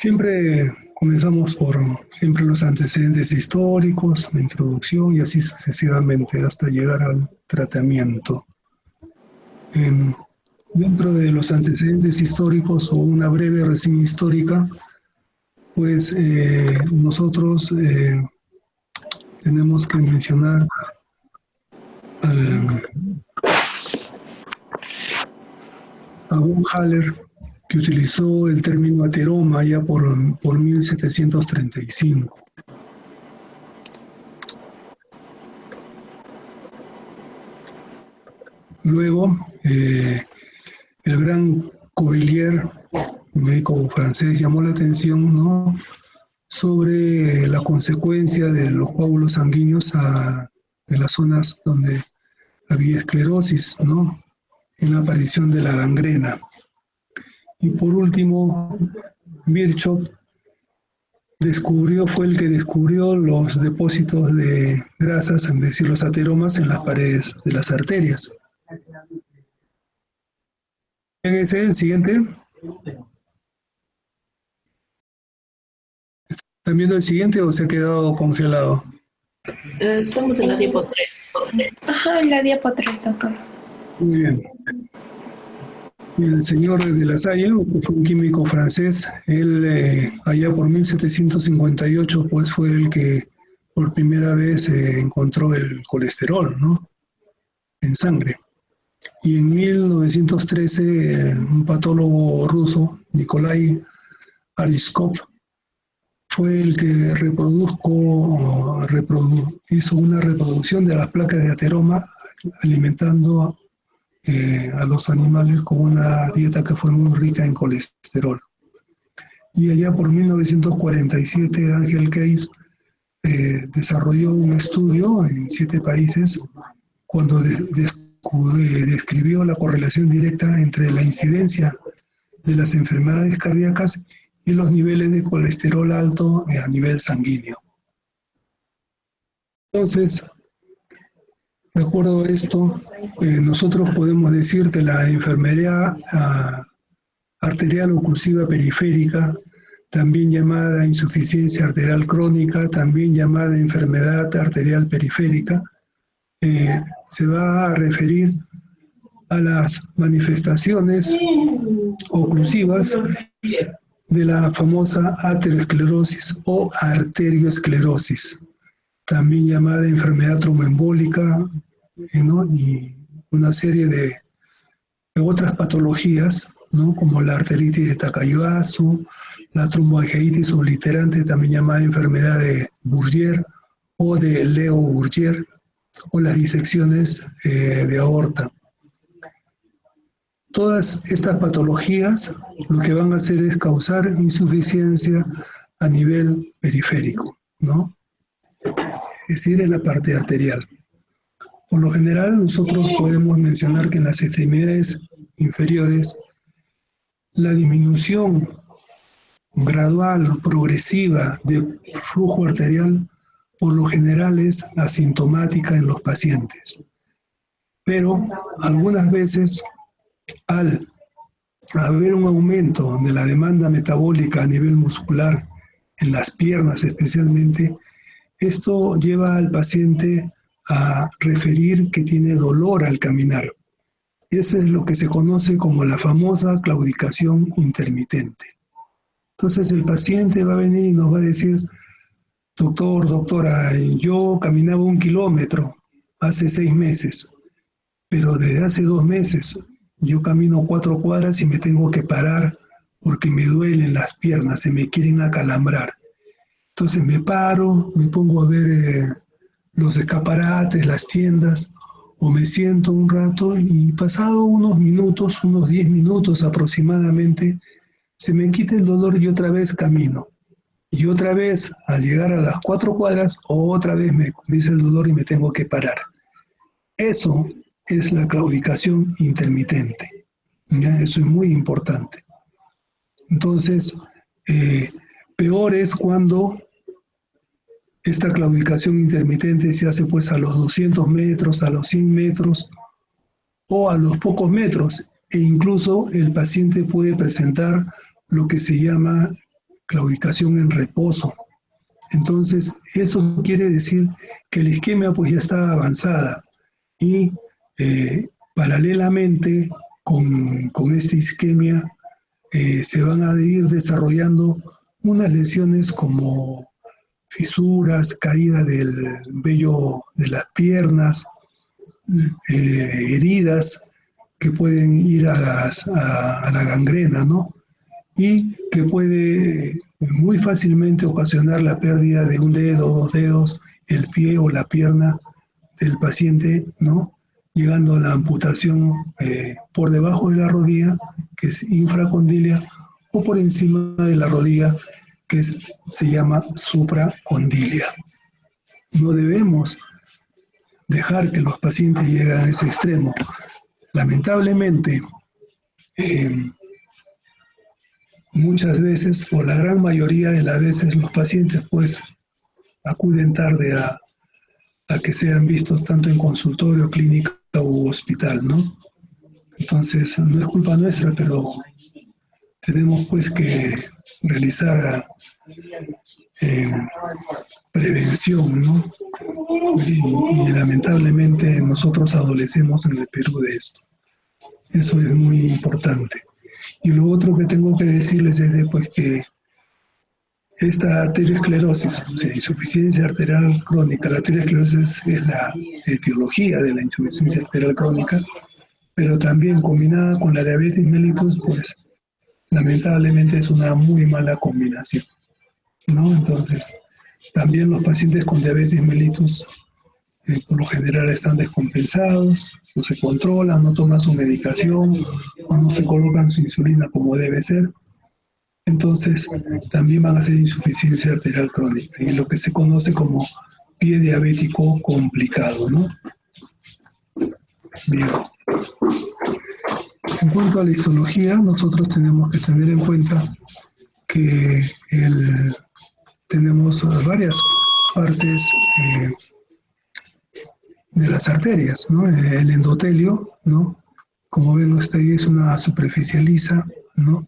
Siempre comenzamos por siempre los antecedentes históricos, la introducción y así sucesivamente hasta llegar al tratamiento. Em, Dentro de los antecedentes históricos o una breve reseña histórica, pues nosotros tenemos que mencionar a von Haller, que utilizó el término ateroma ya por 1735. Luego, el gran Cuvier, un médico francés, llamó la atención, ¿no?, sobre la consecuencia de los coágulos sanguíneos en las zonas donde había esclerosis, ¿no?, en la aparición de la gangrena. Y por último, Virchow fue el que descubrió los depósitos de grasas, es decir, los ateromas en las paredes de las arterias. Fíjense, el siguiente. ¿Están viendo el siguiente o se ha quedado congelado? Estamos en la diapo 3. Ajá, en la diapo 3, doctor. Muy bien. El señor de La Salle, que fue un químico francés, él allá por 1758 pues fue el que por primera vez encontró el colesterol, ¿no?, en sangre. Y en 1913 un patólogo ruso, Nikolai Ariskov, fue el que hizo una reproducción de las placas de ateroma alimentando a los animales con una dieta que fue muy rica en colesterol. Y allá por 1947 Ángel Case desarrolló un estudio en 7 países cuando describió la correlación directa entre la incidencia de las enfermedades cardíacas y los niveles de colesterol alto a nivel sanguíneo. Entonces, de acuerdo a esto, nosotros podemos decir que la enfermedad arterial oclusiva periférica, también llamada insuficiencia arterial crónica, también llamada enfermedad arterial periférica, se va a referir a las manifestaciones oclusivas de la famosa aterosclerosis o arterioesclerosis, también llamada enfermedad tromboembólica, ¿no?, y una serie de otras patologías, ¿no?, como la arteritis de Takayasu, la tromboangeitis obliterante, también llamada enfermedad de Bourdieu o de Leo-Bourdieu, o las disecciones de aorta. Todas estas patologías lo que van a hacer es causar insuficiencia a nivel periférico, ¿no?, es decir, en la parte arterial. Por lo general, nosotros podemos mencionar que en las extremidades inferiores la disminución gradual, progresiva de flujo arterial, por lo general es asintomática en los pacientes. Pero algunas veces, al haber un aumento de la demanda metabólica a nivel muscular, en las piernas especialmente, esto lleva al paciente a referir que tiene dolor al caminar. Eso es lo que se conoce como la famosa claudicación intermitente. Entonces el paciente va a venir y nos va a decir: doctor, doctora, yo caminaba 1 kilómetro hace 6 meses, pero desde hace 2 meses yo camino 4 cuadras y me tengo que parar porque me duelen las piernas, se me quieren acalambrar. Entonces me paro, me pongo a ver los escaparates, las tiendas, o me siento un rato y pasado unos minutos, unos 10 minutos aproximadamente, se me quita el dolor y otra vez camino. Y otra vez, al llegar a las 4 cuadras, otra vez me comienza el dolor y me tengo que parar. Eso es la claudicación intermitente. ¿Ya? Eso es muy importante. Entonces, peor es cuando esta claudicación intermitente se hace pues a los 200 metros, a los 100 metros o a los pocos metros, e incluso el paciente puede presentar lo que se llama la ubicación en reposo. Entonces, eso quiere decir que la isquemia pues ya está avanzada y paralelamente con esta isquemia se van a ir desarrollando unas lesiones como fisuras, caída del vello de las piernas, heridas que pueden ir a la gangrena, ¿no? Y que puede muy fácilmente ocasionar la pérdida de un dedo, dos dedos, el pie o la pierna del paciente, ¿no? Llegando a la amputación por debajo de la rodilla, que es infracondilia, o por encima de la rodilla, que se llama supracondilia. No debemos dejar que los pacientes lleguen a ese extremo. Lamentablemente, muchas veces, o la gran mayoría de las veces, los pacientes pues acuden tarde a que sean vistos tanto en consultorio, clínica u hospital, ¿no? Entonces, no es culpa nuestra, pero tenemos pues que realizar prevención, ¿no? Y lamentablemente nosotros adolecemos en el Perú de esto. Eso es muy importante. Y lo otro que tengo que decirles es de, pues, que esta arteriosclerosis, o sea, insuficiencia arterial crónica, la arteriosclerosis es la etiología de la insuficiencia arterial crónica, pero también combinada con la diabetes mellitus, pues lamentablemente es una muy mala combinación, ¿no? Entonces, también los pacientes con diabetes mellitus por lo general están descompensados, no se controlan, no toman su medicación, o no se colocan su insulina como debe ser. Entonces, también van a ser insuficiencia arterial crónica y lo que se conoce como pie diabético complicado, ¿no? Bien. En cuanto a la histología, nosotros tenemos que tener en cuenta que tenemos varias partes de las arterias, ¿no? El endotelio, ¿no? Como ven ustedes, es una superficie lisa, ¿no?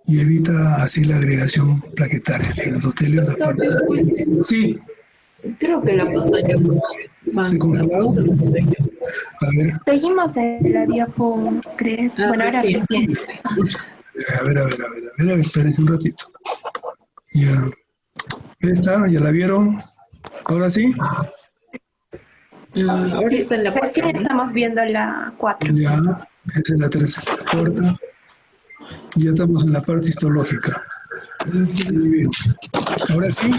Y evita así la agregación plaquetaria. El endotelio es la Doctor, parte... disculpe, Sí, creo que la pantalla va se vamos a lo que soy yo. A ver, Seguimos en la diapo 3. Bueno, ahora Recién. recién. a ver, espérense un ratito. Ya. ¿Esta? ¿Ya la vieron? ¿Ahora sí? Ahora Sí, está en la recién 4, ¿no? estamos viendo la 4. Ya, esa es la tercera, la cuarta. Y ya estamos en la parte histológica. Muy bien. ¿Ahora sí? Sí,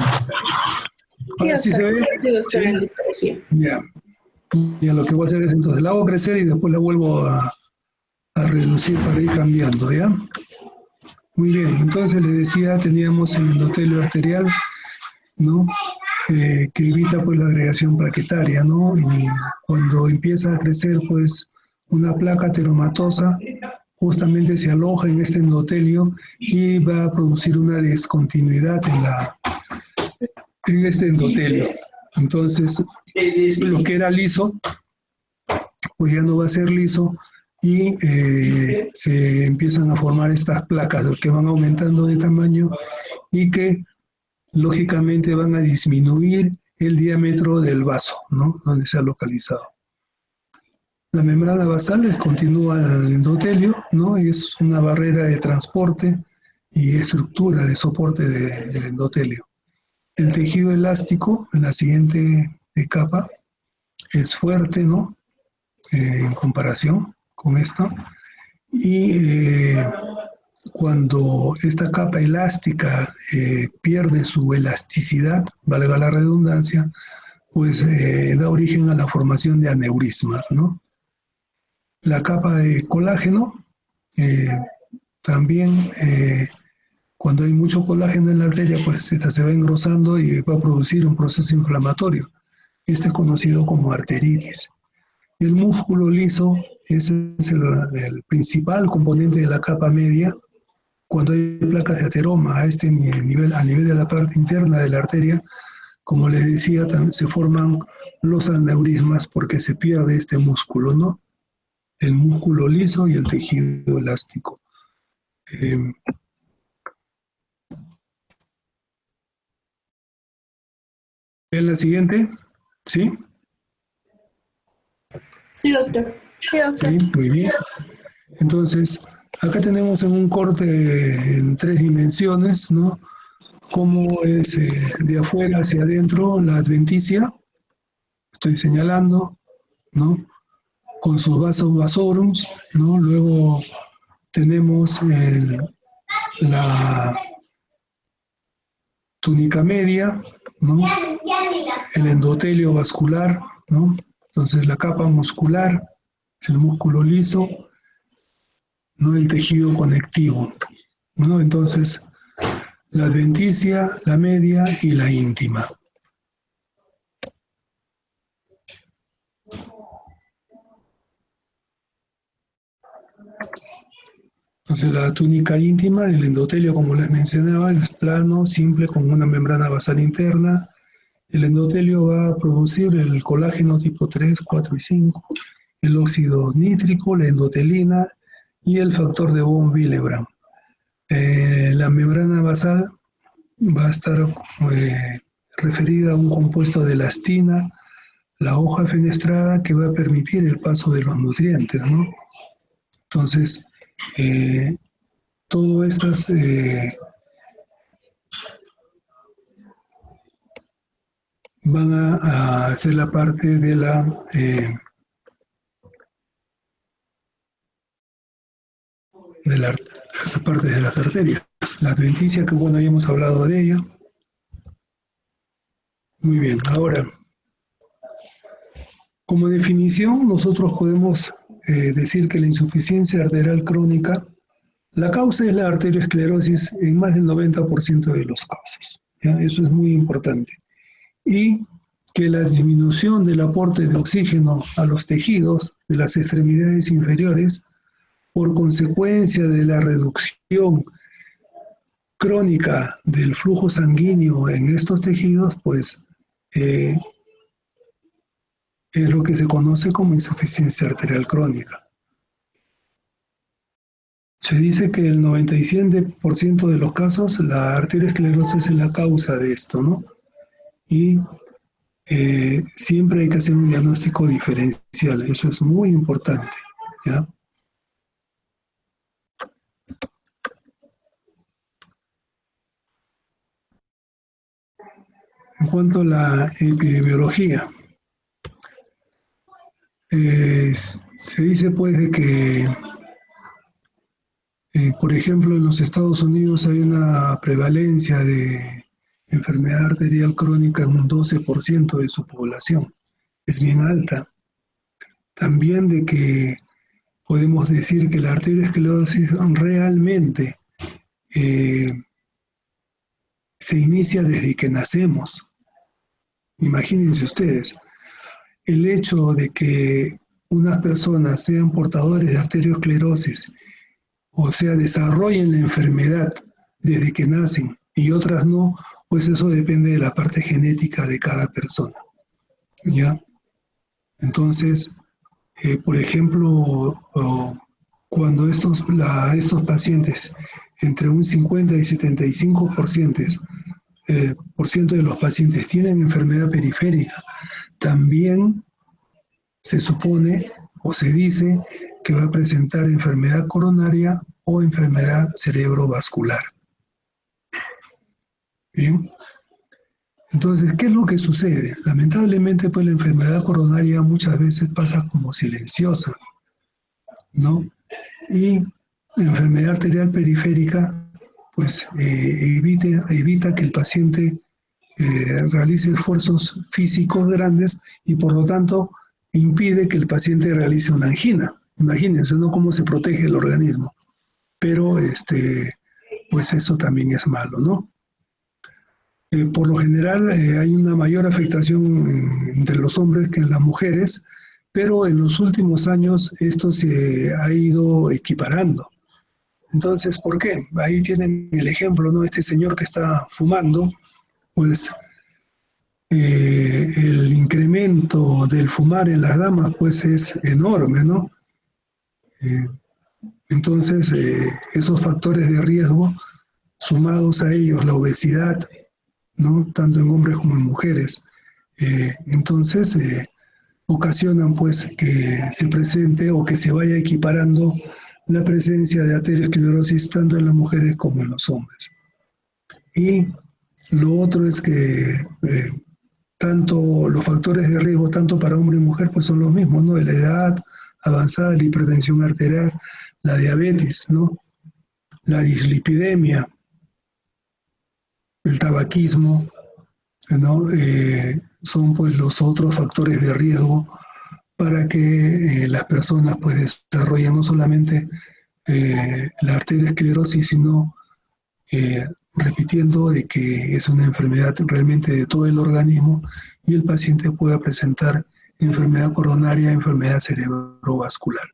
¿Ahora sí se doctor. ve? Sí, doctora, Sí. listo, sí. Ya. Ya lo que voy a hacer es entonces la hago crecer y después la vuelvo a reducir para ir cambiando, ¿ya? Muy bien, entonces les decía, teníamos el endotelio arterial, ¿no? Que evita pues la agregación plaquetaria, ¿no? Y cuando empieza a crecer pues una placa ateromatosa, justamente se aloja en este endotelio y va a producir una discontinuidad en este endotelio. Entonces, lo que era liso, pues ya no va a ser liso y se empiezan a formar estas placas que van aumentando de tamaño y que lógicamente van a disminuir el diámetro del vaso, ¿no? Donde se ha localizado. La membrana basal continúa el endotelio, ¿no? Y es una barrera de transporte y estructura de soporte del endotelio. El tejido elástico, en la siguiente capa, es fuerte, ¿no? En comparación con esto. Y cuando esta capa elástica pierde su elasticidad, valga la redundancia, pues da origen a la formación de aneurismas, ¿no? La capa de colágeno eh, también, cuando hay mucho colágeno en la arteria, pues esta se va engrosando y va a producir un proceso inflamatorio. Este es conocido como arteritis. El músculo liso es el principal componente de la capa media. Cuando hay placas de ateroma a nivel de la parte interna de la arteria, como les decía, se forman los aneurismas porque se pierde este músculo, ¿no? El músculo liso y el tejido elástico. ¿En la siguiente? ¿Sí? Sí, doctor. Sí, doctor. Sí, muy bien. Entonces, acá tenemos en un corte en 3 dimensiones, ¿no? Cómo es de afuera hacia adentro la adventicia, estoy señalando, ¿no? Con sus vasos vasorums, ¿no? Luego tenemos la túnica media, ¿no? El endotelio vascular, ¿no? Entonces la capa muscular es el músculo liso, no el tejido conectivo, ¿no? Entonces la adventicia, la media y la íntima. Entonces la túnica íntima, el endotelio, como les mencionaba, es plano, simple, con una membrana basal interna. El endotelio va a producir el colágeno tipo 3, 4 y 5, el óxido nítrico, la endotelina y el factor de von Willebrand. La membrana basal va a estar referida a un compuesto de elastina, la hoja fenestrada, que va a permitir el paso de los nutrientes, ¿no? Entonces, todo estas van a ser la parte de las partes de las arterias. La adventicia, que bueno, ya hemos hablado de ella. Muy bien, ahora, como definición, nosotros podemos decir que la insuficiencia arterial crónica, la causa es la arteriosclerosis en más del 90% de los casos. ¿Ya? Eso es muy importante. Y que la disminución del aporte de oxígeno a los tejidos de las extremidades inferiores, por consecuencia de la reducción crónica del flujo sanguíneo en estos tejidos, pues es lo que se conoce como insuficiencia arterial crónica. Se dice que el 97% de los casos la arteriosclerosis es la causa de esto, ¿no? Y siempre hay que hacer un diagnóstico diferencial, eso es muy importante, ¿ya? En cuanto a la epidemiología, se dice pues de que, por ejemplo, en los Estados Unidos hay una prevalencia de enfermedad arterial crónica en un 12% de su población, es bien alta. También de que podemos decir que la arteriosclerosis realmente se inicia desde que nacemos. Imagínense ustedes, el hecho de que unas personas sean portadores de arteriosclerosis, o sea, desarrollen la enfermedad desde que nacen y otras no, pues eso depende de la parte genética de cada persona, ¿ya? Entonces, por ejemplo, cuando estos pacientes, entre un 50 y 75% por ciento de los pacientes tienen enfermedad periférica, también se supone o se dice que va a presentar enfermedad coronaria o enfermedad cerebrovascular. Bien. Entonces, ¿qué es lo que sucede? Lamentablemente, pues la enfermedad coronaria muchas veces pasa como silenciosa, ¿no? Y la enfermedad arterial periférica, pues evita que el paciente realice esfuerzos físicos grandes y por lo tanto impide que el paciente realice una angina. Imagínense, ¿no? Cómo se protege el organismo. Pero pues eso también es malo, ¿no? Por lo general hay una mayor afectación entre los hombres que en las mujeres, pero en los últimos años esto se ha ido equiparando. Entonces, ¿por qué? Ahí tienen el ejemplo, ¿no? Este señor que está fumando, pues el incremento del fumar en las damas pues es enorme, ¿no? Entonces, esos factores de riesgo, sumados a ellos la obesidad, ¿no? Tanto en hombres como en mujeres, Entonces, ocasionan pues que se presente o que se vaya equiparando la presencia de arteriosclerosis tanto en las mujeres como en los hombres. Y lo otro es que tanto los factores de riesgo, tanto para hombre y mujer, pues son los mismos, ¿no? De la edad avanzada, la hipertensión arterial, la diabetes, ¿no? La dislipidemia, el tabaquismo, ¿no? Son pues los otros factores de riesgo para que las personas pues desarrollen no solamente la arteriosclerosis, sino repitiendo de que es una enfermedad realmente de todo el organismo y el paciente pueda presentar enfermedad coronaria, enfermedad cerebrovascular.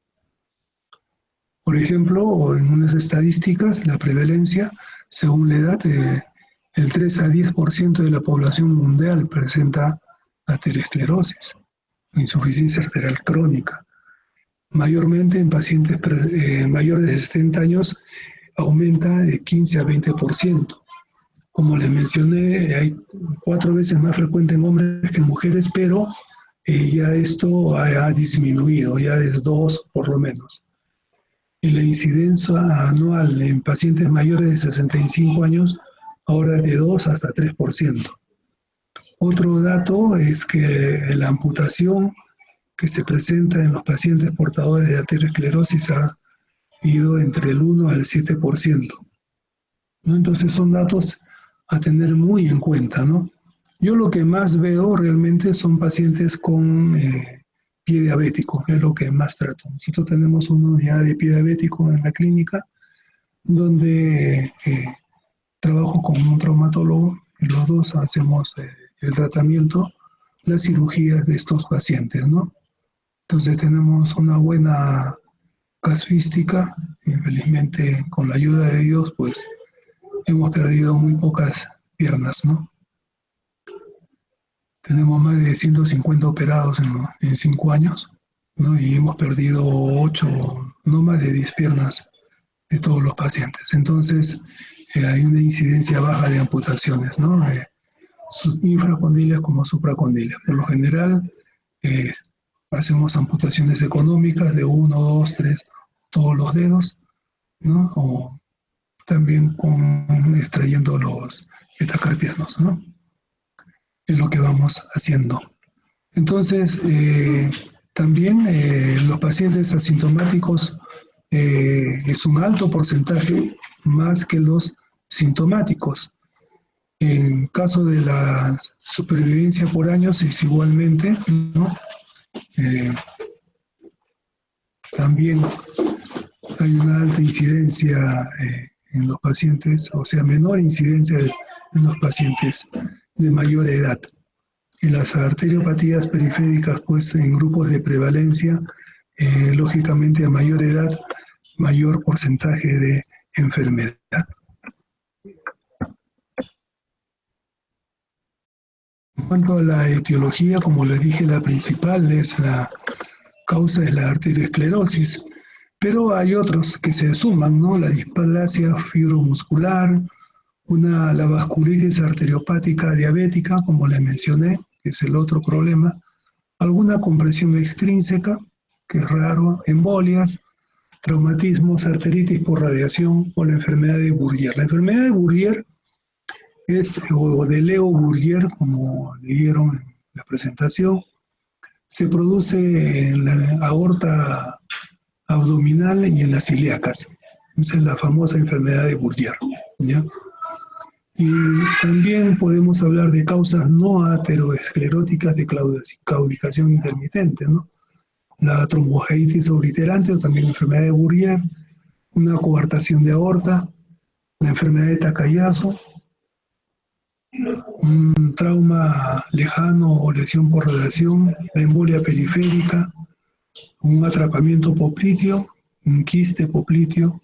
Por ejemplo, en unas estadísticas, la prevalencia, según la edad, el 3 a 10% de la población mundial presenta arteriosclerosis, insuficiencia arterial crónica. Mayormente en pacientes mayores de 60 años aumenta de 15 a 20%. Como les mencioné, hay 4 veces más frecuente en hombres que en mujeres, pero ya esto ha disminuido, ya es 2 por lo menos. Y la incidencia anual en pacientes mayores de 65 años ahora es de 2 hasta 3%. Otro dato es que la amputación que se presenta en los pacientes portadores de arteriosclerosis ha ido entre el 1 al 7%, ¿no? Entonces son datos a tener muy en cuenta, ¿no? Yo lo que más veo realmente son pacientes con pie diabético, es lo que más trato. Nosotros tenemos una unidad de pie diabético en la clínica donde trabajo con un traumatólogo y los dos hacemos el tratamiento, las cirugías de estos pacientes, ¿no? Entonces tenemos una buena casuística, infelizmente con la ayuda de Dios, pues hemos perdido muy pocas piernas, ¿no? Tenemos más de 150 operados en 5 años, ¿no? Y hemos perdido 8, no más de 10 piernas de todos los pacientes. Entonces, hay una incidencia baja de amputaciones, ¿no? Infracondylias como supracondylias. Por lo general, hacemos amputaciones económicas de 1, 2, 3, todos los dedos, ¿no? O también extrayendo los metacarpianos, ¿no? Es lo que vamos haciendo. Entonces, también los pacientes asintomáticos es un alto porcentaje más que los sintomáticos. En caso de la supervivencia por años es igualmente, ¿no? También hay una alta incidencia en los pacientes, o sea, menor incidencia en los pacientes de mayor edad. Y las arteriopatías periféricas, pues en grupos de prevalencia, lógicamente a mayor edad, mayor porcentaje de enfermedad. En cuanto a la etiología, como les dije, la principal es la causa de la arteriosclerosis, pero hay otros que se suman, ¿no? La displasia fibromuscular, la vasculitis arteriopática diabética, como les mencioné, que es el otro problema, alguna compresión extrínseca, que es raro, embolias, traumatismos, arteritis por radiación o la enfermedad de Bourrier. La enfermedad de Bourrier o de Leo Bourrier, como leyeron en la presentación, se produce en la aorta abdominal y en las ilíacas. Esa es la famosa enfermedad de Bourrier, ¿ya? Y también podemos hablar de causas no ateroescleróticas de claudicación intermitente, ¿no? La trombogeitis obliterante o también enfermedad de Bourrier, una coartación de aorta, la enfermedad de Takayasu, un trauma lejano o lesión por radiación, la embolia periférica, un atrapamiento popliteo, un quiste popliteo,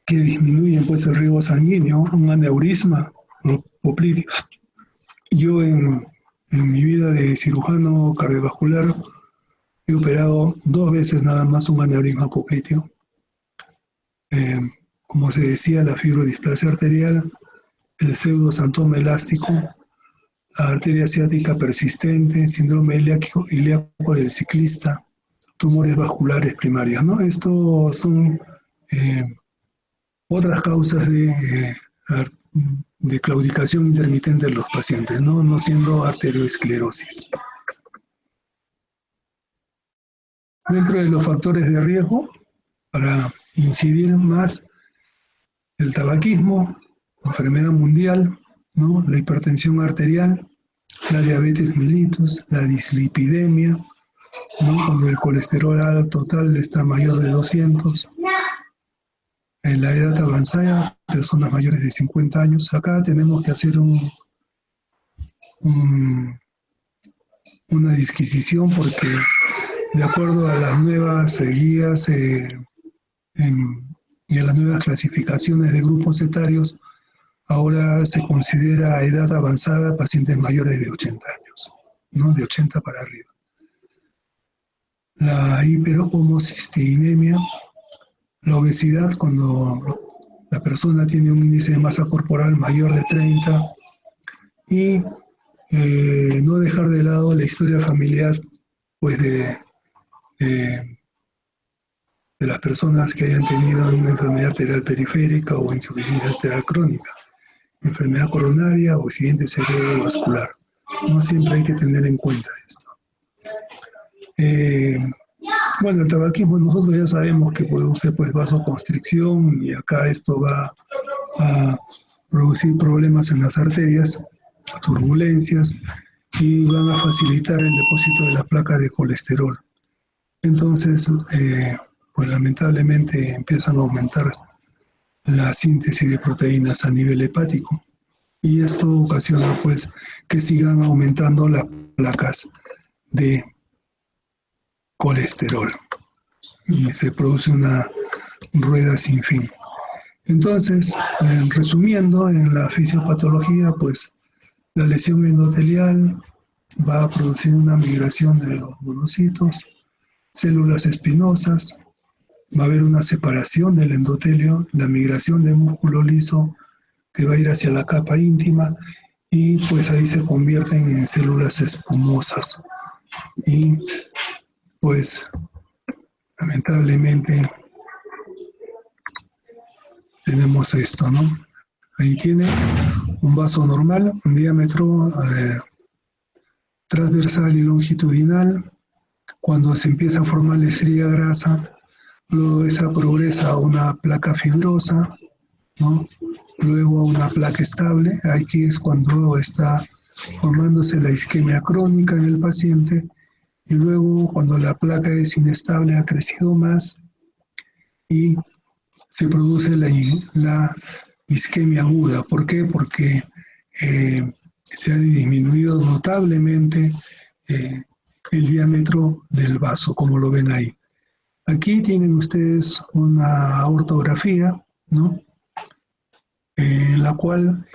que disminuyen pues el riego sanguíneo, un aneurisma popliteo. Yo en mi vida de cirujano cardiovascular he operado 2 veces nada más un aneurisma popliteo. Como se decía, la fibrodisplasia arterial, el pseudosantoma elástico, arteria ciática persistente, síndrome ilíaco del ciclista, tumores vasculares primarios, ¿no? Estos son otras causas de claudicación intermitente en los pacientes, no siendo arterioesclerosis. Dentro de los factores de riesgo, para incidir más, el tabaquismo, la enfermedad mundial, ¿no? La hipertensión arterial, la diabetes mellitus, la dislipidemia, ¿no? Cuando el colesterol total está mayor de 200, en la edad avanzada, personas mayores de 50 años. Acá tenemos que hacer una disquisición porque de acuerdo a las nuevas guías y a las nuevas clasificaciones de grupos etarios, ahora se considera edad avanzada pacientes mayores de 80 años, ¿no? De 80 para arriba. La hiperhomocisteinemia, la obesidad cuando la persona tiene un índice de masa corporal mayor de 30 y no dejar de lado la historia familiar pues de las personas que hayan tenido una enfermedad arterial periférica o insuficiencia arterial crónica, enfermedad coronaria o accidente cerebrovascular. No siempre hay que tener en cuenta esto. Bueno, el tabaquismo nosotros ya sabemos que produce pues vasoconstricción y acá esto va a producir problemas en las arterias, turbulencias y van a facilitar el depósito de las placas de colesterol. Entonces, pues lamentablemente empiezan a aumentar la síntesis de proteínas a nivel hepático y esto ocasiona pues que sigan aumentando las placas de colesterol y se produce una rueda sin fin. Entonces, resumiendo, en la fisiopatología, pues la lesión endotelial va a producir una migración de los monocitos, células espinosas, va a haber una separación del endotelio, la migración de músculo liso que va a ir hacia la capa íntima y pues ahí se convierten en células espumosas. Y pues lamentablemente tenemos esto, ¿no? Ahí tiene un vaso normal, un diámetro transversal y longitudinal. Cuando se empieza a formar la estría grasa, luego esa progresa a una placa fibrosa, ¿no? Luego a una placa estable. Aquí es cuando está formándose la isquemia crónica en el paciente. Y luego cuando la placa es inestable ha crecido más y se produce la isquemia aguda. ¿Por qué? Porque se ha disminuido notablemente el diámetro del vaso, como lo ven ahí. Aquí tienen ustedes una ortografía, ¿no? En la cual,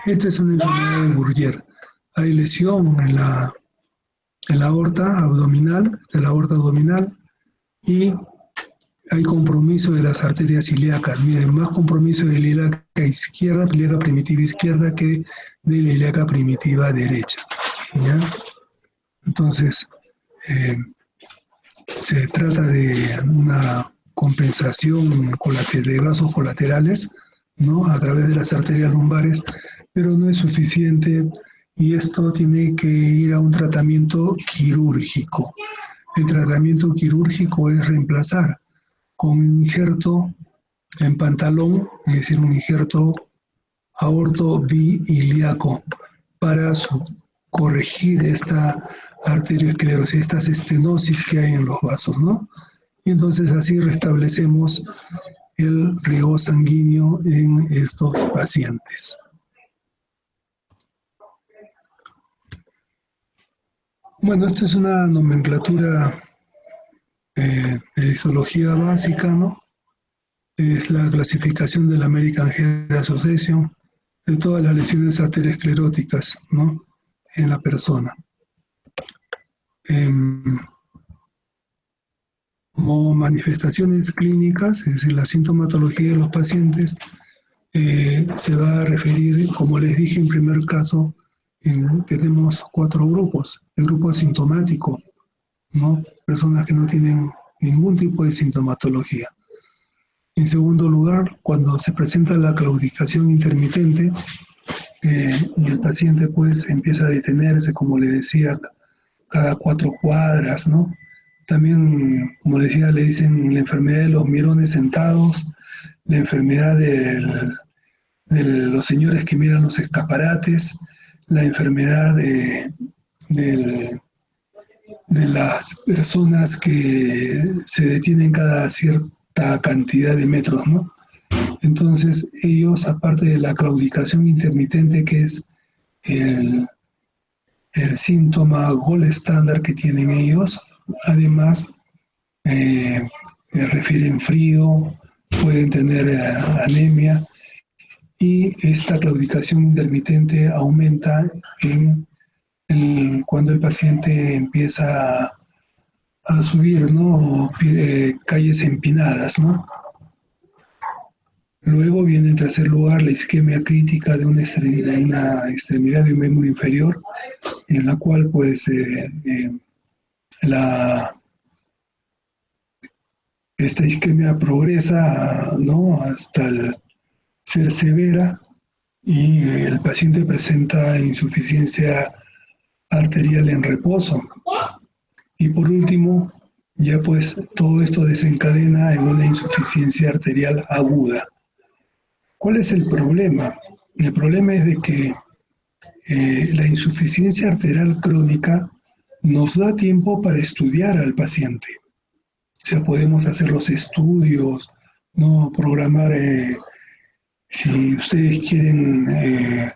esta es una enfermedad de Bourget. Hay lesión en la aorta abdominal, de la aorta abdominal, y hay compromiso de las arterias ilíacas. Miren, más compromiso de la ilíaca izquierda, ilíaca primitiva izquierda, que de la ilíaca primitiva derecha, ¿ya? Entonces, se trata de una compensación de vasos colaterales, ¿no? A través de las arterias lumbares, pero no es suficiente y esto tiene que ir a un tratamiento quirúrgico. El tratamiento quirúrgico es reemplazar con un injerto en pantalón, es decir, un injerto aorto biiliaco para corregir esta arteriosclerosis, estas estenosis que hay en los vasos, ¿no? Y entonces así restablecemos el riego sanguíneo en estos pacientes. Bueno, esta es una nomenclatura de histología básica, ¿no? Es la clasificación de la American Heart Association de todas las lesiones arterioscleróticas, ¿no? En la persona. Como manifestaciones clínicas, es decir, la sintomatología de los pacientes, se va a referir, como les dije en primer caso, Tenemos 4 grupos. El grupo asintomático, ¿no? Personas que no tienen ningún tipo de sintomatología. En segundo lugar, cuando se presenta la claudicación intermitente y el paciente pues empieza a detenerse, como le decía, cada 4 cuadras, ¿no? También, como le decía, le dicen la enfermedad de los mirones sentados, la enfermedad de los señores que miran los escaparates, la enfermedad del- de las personas que se detienen cada cierta cantidad de metros, ¿no? Entonces, ellos, aparte de la claudicación intermitente, que es el, el síntoma gold estándar que tienen ellos, además refieren frío, pueden tener anemia y esta claudicación intermitente aumenta cuando el paciente empieza a subir, ¿no? Calles empinadas, ¿no? Luego viene en tercer lugar la isquemia crítica de una extremidad de un miembro inferior, en la cual pues la, esta isquemia progresa, ¿no? Hasta ser severa y el paciente presenta insuficiencia arterial en reposo. Y por último, ya pues todo esto desencadena en una insuficiencia arterial aguda. ¿Cuál es el problema? El problema es de que la insuficiencia arterial crónica nos da tiempo para estudiar al paciente. O sea, podemos hacer los estudios, no programar, si ustedes quieren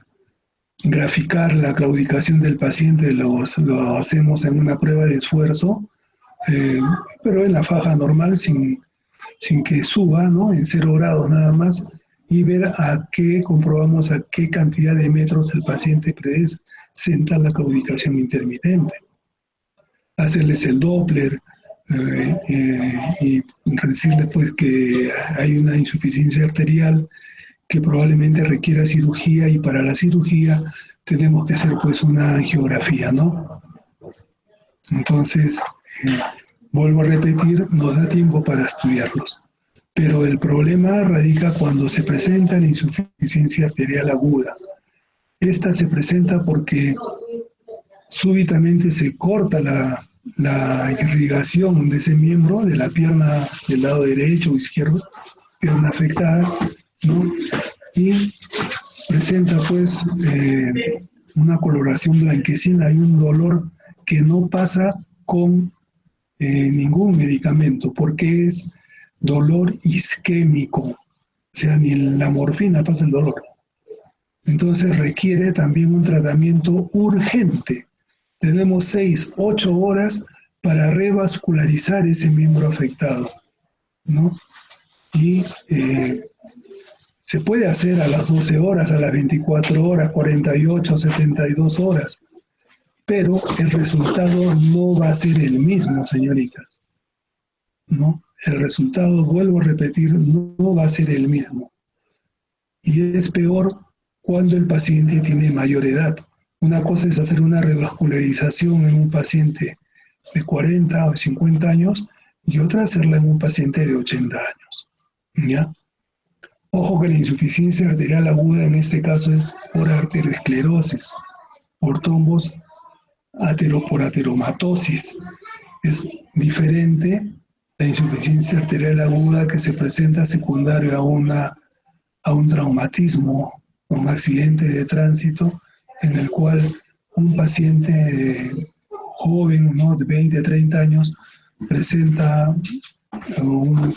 graficar la claudicación del paciente, lo hacemos en una prueba de esfuerzo, eh, pero en la faja normal, sin que suba, ¿no? En 0 grados nada más, y ver comprobamos a qué cantidad de metros el paciente presenta la claudicación intermitente. Hacerles el Doppler y decirles pues que hay una insuficiencia arterial que probablemente requiera cirugía y para la cirugía tenemos que hacer pues una angiografía, ¿no? Entonces, vuelvo a repetir, nos da tiempo para estudiarlos. Pero el problema radica cuando se presenta la insuficiencia arterial aguda. Esta se presenta porque súbitamente se corta la irrigación de ese miembro, de la pierna del lado derecho o izquierdo, pierna afectada, ¿no? Y presenta pues una coloración blanquecina y un dolor que no pasa con ningún medicamento, porque es dolor isquémico, o sea, ni la morfina pasa el dolor. Entonces requiere también un tratamiento urgente. Tenemos 6, 8 horas para revascularizar ese miembro afectado, ¿no? Y se puede hacer a las 12 horas, a las 24 horas, 48, 72 horas, pero el resultado no va a ser el mismo, señoritas, ¿no? El resultado, vuelvo a repetir, no va a ser el mismo. Y es peor cuando el paciente tiene mayor edad. Una cosa es hacer una revascularización en un paciente de 40 o 50 años y otra hacerla en un paciente de 80 años, ¿ya? Ojo que la insuficiencia arterial aguda en este caso es por arteriosclerosis, por trombos por ateromatosis. Es diferente la insuficiencia arterial aguda que se presenta secundario a un traumatismo, a un accidente de tránsito, en el cual un paciente joven, ¿no? De 20, 30 años, presenta un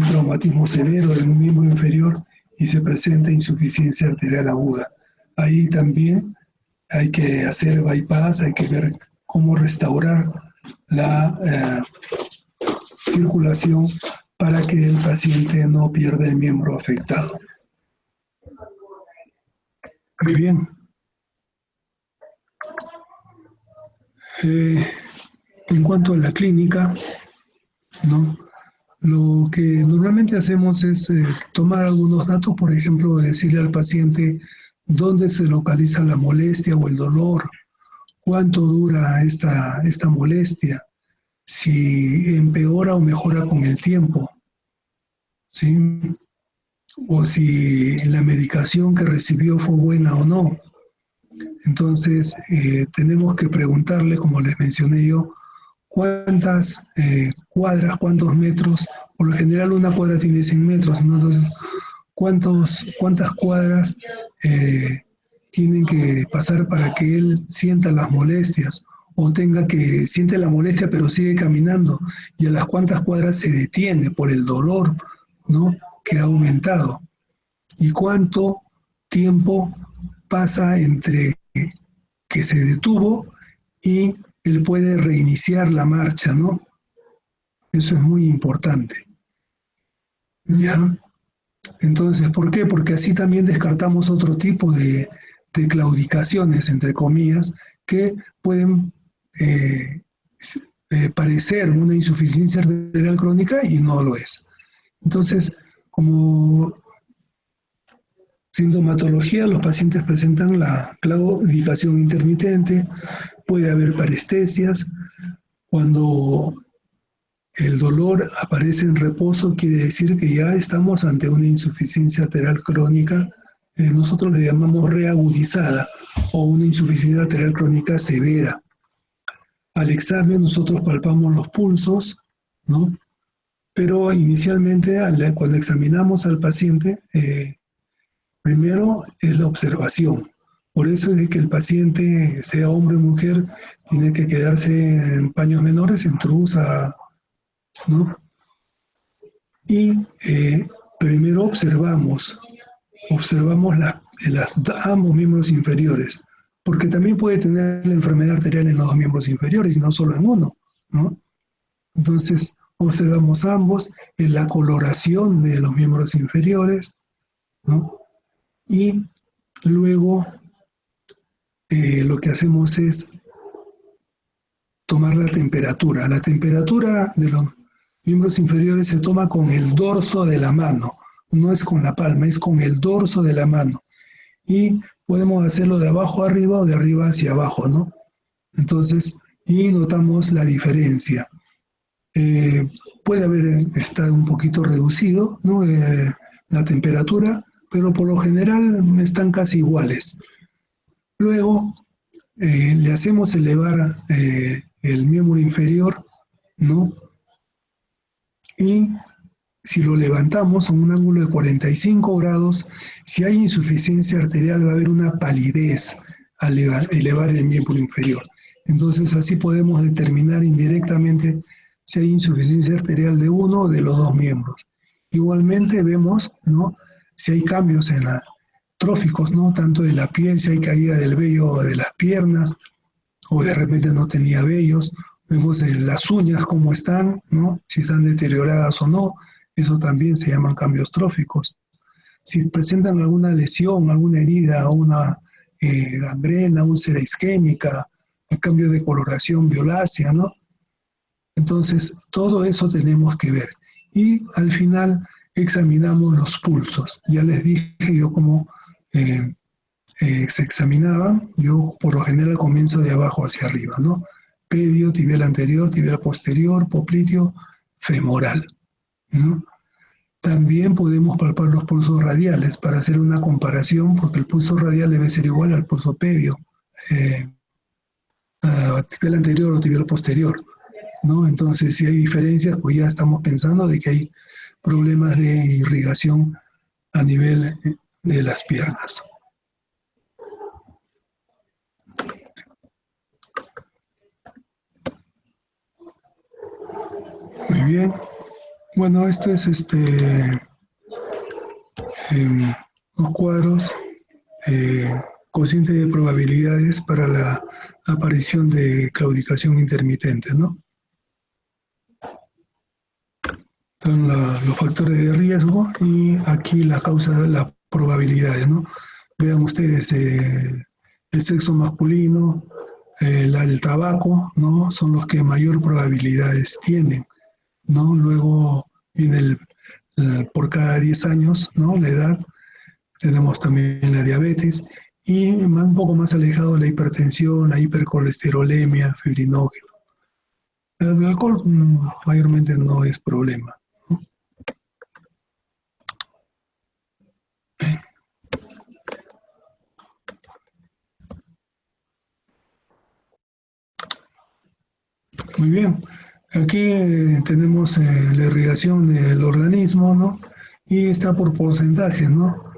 traumatismo severo de un miembro inferior y se presenta insuficiencia arterial aguda. Ahí también hay que hacer bypass, hay que ver cómo restaurar la circulación para que el paciente no pierda el miembro afectado. Muy bien. En cuanto a la clínica, ¿no? Lo que normalmente hacemos es tomar algunos datos, por ejemplo, decirle al paciente dónde se localiza la molestia o el dolor, cuánto dura esta molestia, si empeora o mejora con el tiempo, ¿sí? O si la medicación que recibió fue buena o no. Entonces, tenemos que preguntarle, como les mencioné yo, cuántas cuadras, cuántos metros, por lo general una cuadra tiene 100 metros, ¿no? Entonces, cuántas cuadras tienen que pasar para que él sienta las molestias o siente la molestia pero sigue caminando, y a las cuántas cuadras se detiene por el dolor, ¿no?, que ha aumentado, y cuánto tiempo pasa entre que se detuvo y él puede reiniciar la marcha, ¿no? Eso es muy importante. ¿Ya? Entonces, ¿por qué? Porque así también descartamos otro tipo de claudicaciones, entre comillas, que pueden parecer una insuficiencia arterial crónica y no lo es. Entonces, como sintomatología, los pacientes presentan la claudicación intermitente, puede haber parestesias. Cuando el dolor aparece en reposo, quiere decir que ya estamos ante una insuficiencia arterial crónica, nosotros le llamamos reagudizada, o una insuficiencia arterial crónica severa. Al examen nosotros palpamos los pulsos, ¿no? Pero inicialmente cuando examinamos al paciente, primero es la observación. Por eso es de que el paciente, sea hombre o mujer, tiene que quedarse en paños menores, en trusa, ¿no? Y primero observamos ambos miembros inferiores, porque también puede tener la enfermedad arterial en los dos miembros inferiores y no solo en uno, ¿no? Entonces observamos ambos, en la coloración de los miembros inferiores, ¿no? Y luego lo que hacemos es tomar la temperatura. La temperatura de los miembros inferiores se toma con el dorso de la mano, no es con la palma, es con el dorso de la mano. Y podemos hacerlo de abajo a arriba o de arriba hacia abajo, ¿no? Entonces, y notamos la diferencia. Puede haber estado un poquito reducido, ¿no?, la temperatura, pero por lo general están casi iguales. Luego le hacemos elevar el miembro inferior, ¿no? Y si lo levantamos a un ángulo de 45 grados, si hay insuficiencia arterial va a haber una palidez al elevar el miembro inferior. Entonces así podemos determinar indirectamente si hay insuficiencia arterial de uno o de los dos miembros. Igualmente vemos, ¿no?, si hay cambios tróficos, ¿no?, tanto de la piel, si hay caída del vello de las piernas, o de repente no tenía vellos. Vemos las uñas cómo están, ¿no?, si están deterioradas o no. Eso también se llaman cambios tróficos. Si presentan alguna lesión, alguna herida, una gangrena, úlcera isquémica, el cambio de coloración violácea, ¿no? Entonces, todo eso tenemos que ver. Y al final examinamos los pulsos. Ya les dije yo cómo se examinaban. Yo por lo general comienzo de abajo hacia arriba, ¿no? Pedio, tibial anterior, tibial posterior, popliteo, femoral, ¿no? También podemos palpar los pulsos radiales para hacer una comparación, porque el pulso radial debe ser igual al pulso pedio, tibial anterior o tibial posterior, ¿no? Entonces, si hay diferencias, pues ya estamos pensando de que hay problemas de irrigación a nivel de las piernas. Muy bien. Bueno, este es los cuadros, cociente de probabilidades para la aparición de claudicación intermitente, ¿no? Son los factores de riesgo y aquí la causa de las probabilidades, ¿no? Vean ustedes el sexo masculino, el tabaco, ¿no?, son los que mayor probabilidades tienen, ¿no? Luego viene por cada 10 años, ¿no?, la edad, tenemos también la diabetes y un poco más alejado la hipertensión, la hipercolesterolemia, fibrinógeno. El alcohol mayormente no es problema, ¿no? Muy bien. Aquí tenemos la irrigación del organismo, ¿no? Y está por porcentajes, ¿no?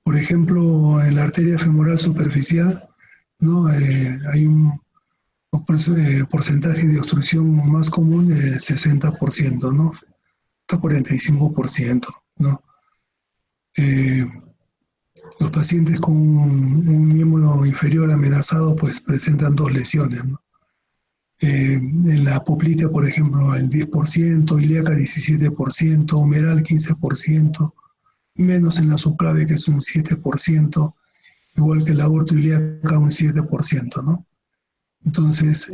Por ejemplo, en la arteria femoral superficial, ¿no? Hay un porcentaje de obstrucción más común del 60%, ¿no? Hasta 45%, ¿no? Los pacientes con un miembro inferior amenazado pues presentan dos lesiones, ¿no? En la poplitea, por ejemplo, el 10%, ilíaca 17%, humeral 15%, menos en la subclavia que es un 7%, igual que la aortoilíaca un 7%, ¿no? Entonces,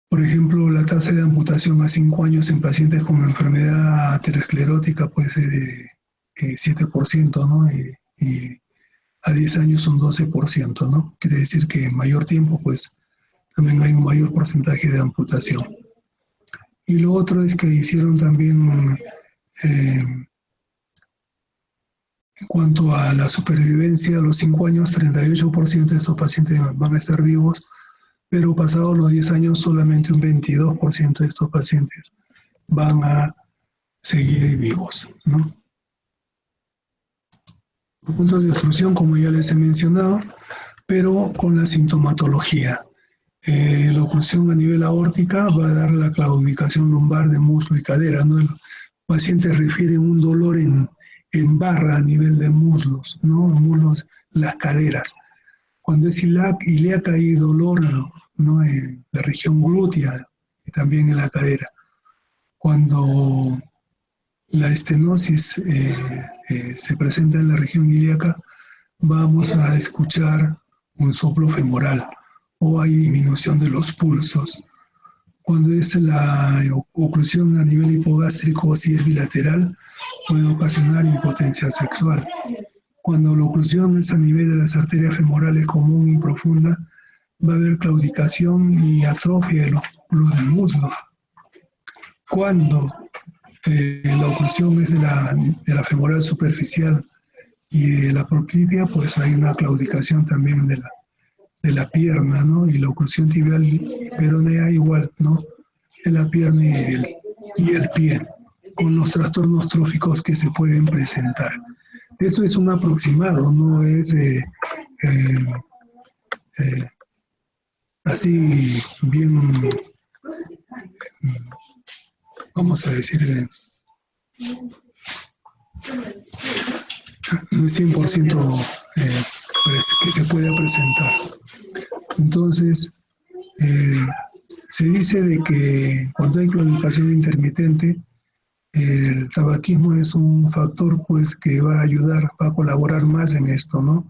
por ejemplo, la tasa de amputación a 5 años en pacientes con enfermedad aterosclerótica puede ser de 7%, ¿no? Y a 10 años un 12%, ¿no? Quiere decir que en mayor tiempo, pues, también hay un mayor porcentaje de amputación. Y lo otro es que hicieron también, en cuanto a la supervivencia, a los 5 años, 38% de estos pacientes van a estar vivos, pero pasados los 10 años, solamente un 22% de estos pacientes van a seguir vivos, ¿no? Los puntos de obstrucción, como ya les he mencionado, pero con la sintomatología. La oclusión a nivel aórtica va a dar la claudicación lumbar de muslo y cadera, ¿no? Los pacientes refieren un dolor en barra a nivel de muslos, ¿no? Muslos, las caderas. Cuando es ilíaca hay dolor, ¿no? En la región glútea y también en la cadera. Cuando la estenosis se presenta en la región ilíaca, vamos a escuchar un soplo femoral o hay disminución de los pulsos. Cuando es la oclusión a nivel hipogástrico, si es bilateral, puede ocasionar impotencia sexual. Cuando la oclusión es a nivel de las arterias femorales común y profunda, va a haber claudicación y atrofia de los músculos del muslo. Cuando la oclusión es de la femoral superficial y de la poplitea, pues hay una claudicación también de la pierna, ¿no? Y la oclusión tibial y peronea igual, ¿no? De la pierna y el pie, con los trastornos tróficos que se pueden presentar. Esto es un aproximado, no es así bien, vamos a decir, no es 100% que se pueda presentar. Entonces, se dice de que cuando hay claudicación intermitente, el tabaquismo es un factor pues que va a ayudar, va a colaborar más en esto, ¿no?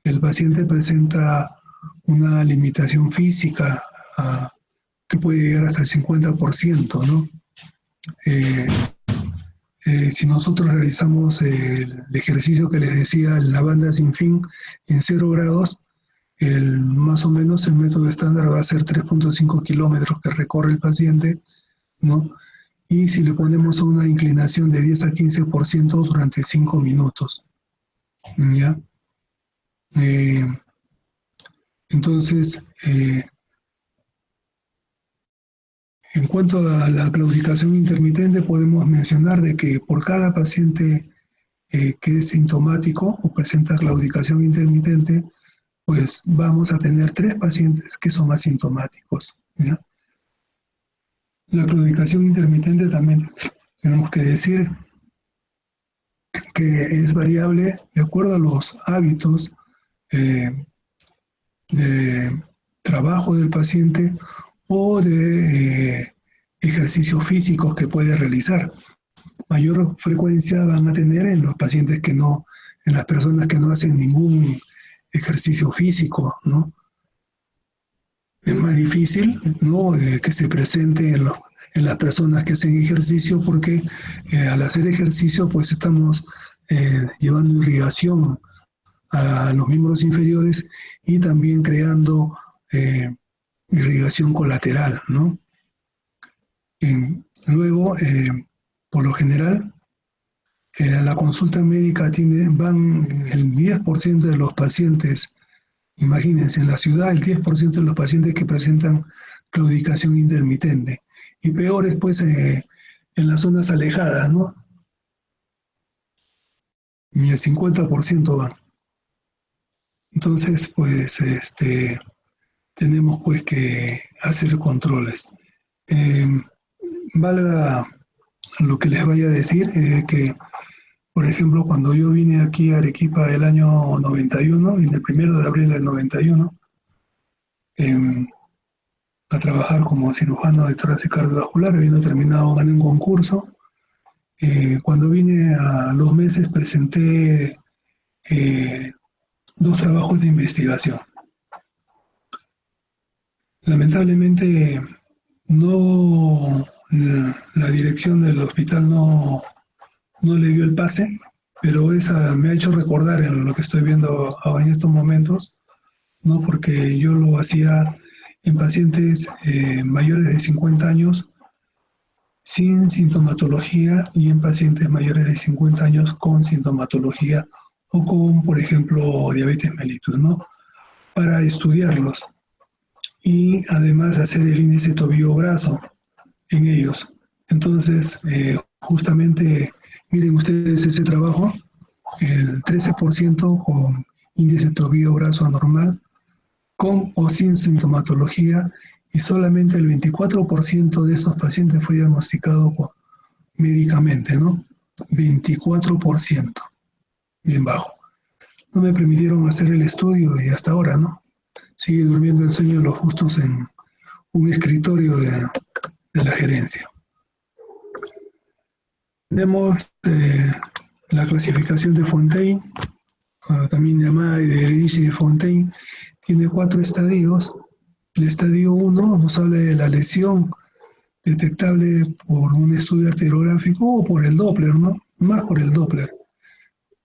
El paciente presenta una limitación física que puede llegar hasta el 50%, ¿no? Si nosotros realizamos el ejercicio que les decía, la banda sin fin en 0 grados, más o menos el método estándar va a ser 3.5 kilómetros que recorre el paciente, ¿no? Y si le ponemos una inclinación de 10 a 15% durante 5 minutos, ¿ya? Entonces, en cuanto a la claudicación intermitente, podemos mencionar de que por cada paciente que es sintomático o presenta claudicación intermitente, pues vamos a tener 3 pacientes que son asintomáticos, ¿ya? La claudicación intermitente también tenemos que decir que es variable de acuerdo a los hábitos de trabajo del paciente o de ejercicios físicos que puede realizar. Mayor frecuencia van a tener en los pacientes que no, en las personas que no hacen ningún ejercicio físico, ¿no? Es más difícil, ¿no? Que se presente en las personas que hacen ejercicio, porque al hacer ejercicio pues estamos llevando irrigación a los miembros inferiores y también creando irrigación colateral, ¿no? Luego, por lo general, la consulta médica van el 10% de los pacientes, imagínense, en la ciudad el 10% de los pacientes que presentan claudicación intermitente. Y peores, pues, en las zonas alejadas, ¿no? Ni el 50% van. Entonces, pues, tenemos pues que hacer controles. Valga lo que les vaya a decir, que, por ejemplo, cuando yo vine aquí a Arequipa el año 91, vine el 1 de abril del 91, a trabajar como cirujano de tórax y cardiovascular, habiendo terminado, gané un concurso. Cuando vine a los meses presenté 2 trabajos de investigación. Lamentablemente no, la dirección del hospital no le dio el pase, pero esa me ha hecho recordar en lo que estoy viendo en estos momentos, ¿no? Porque yo lo hacía en pacientes mayores de 50 años sin sintomatología y en pacientes mayores de 50 años con sintomatología o con, por ejemplo, diabetes mellitus, ¿no? Para estudiarlos y además hacer el índice tobillo-brazo en ellos. Entonces, justamente, miren ustedes ese trabajo, el 13% con índice tobillo-brazo anormal, con o sin sintomatología, y solamente el 24% de estos pacientes fue diagnosticado médicamente, ¿no? 24%, bien bajo. No me permitieron hacer el estudio y hasta ahora, ¿no? Sigue durmiendo el sueño de los justos en un escritorio de la gerencia. Tenemos la clasificación de Fontaine, también llamada de Ricci-Fontaine, tiene 4 estadios. El estadio 1 nos habla de la lesión detectable por un estudio arteriográfico o por el Doppler, ¿no? Más por el Doppler,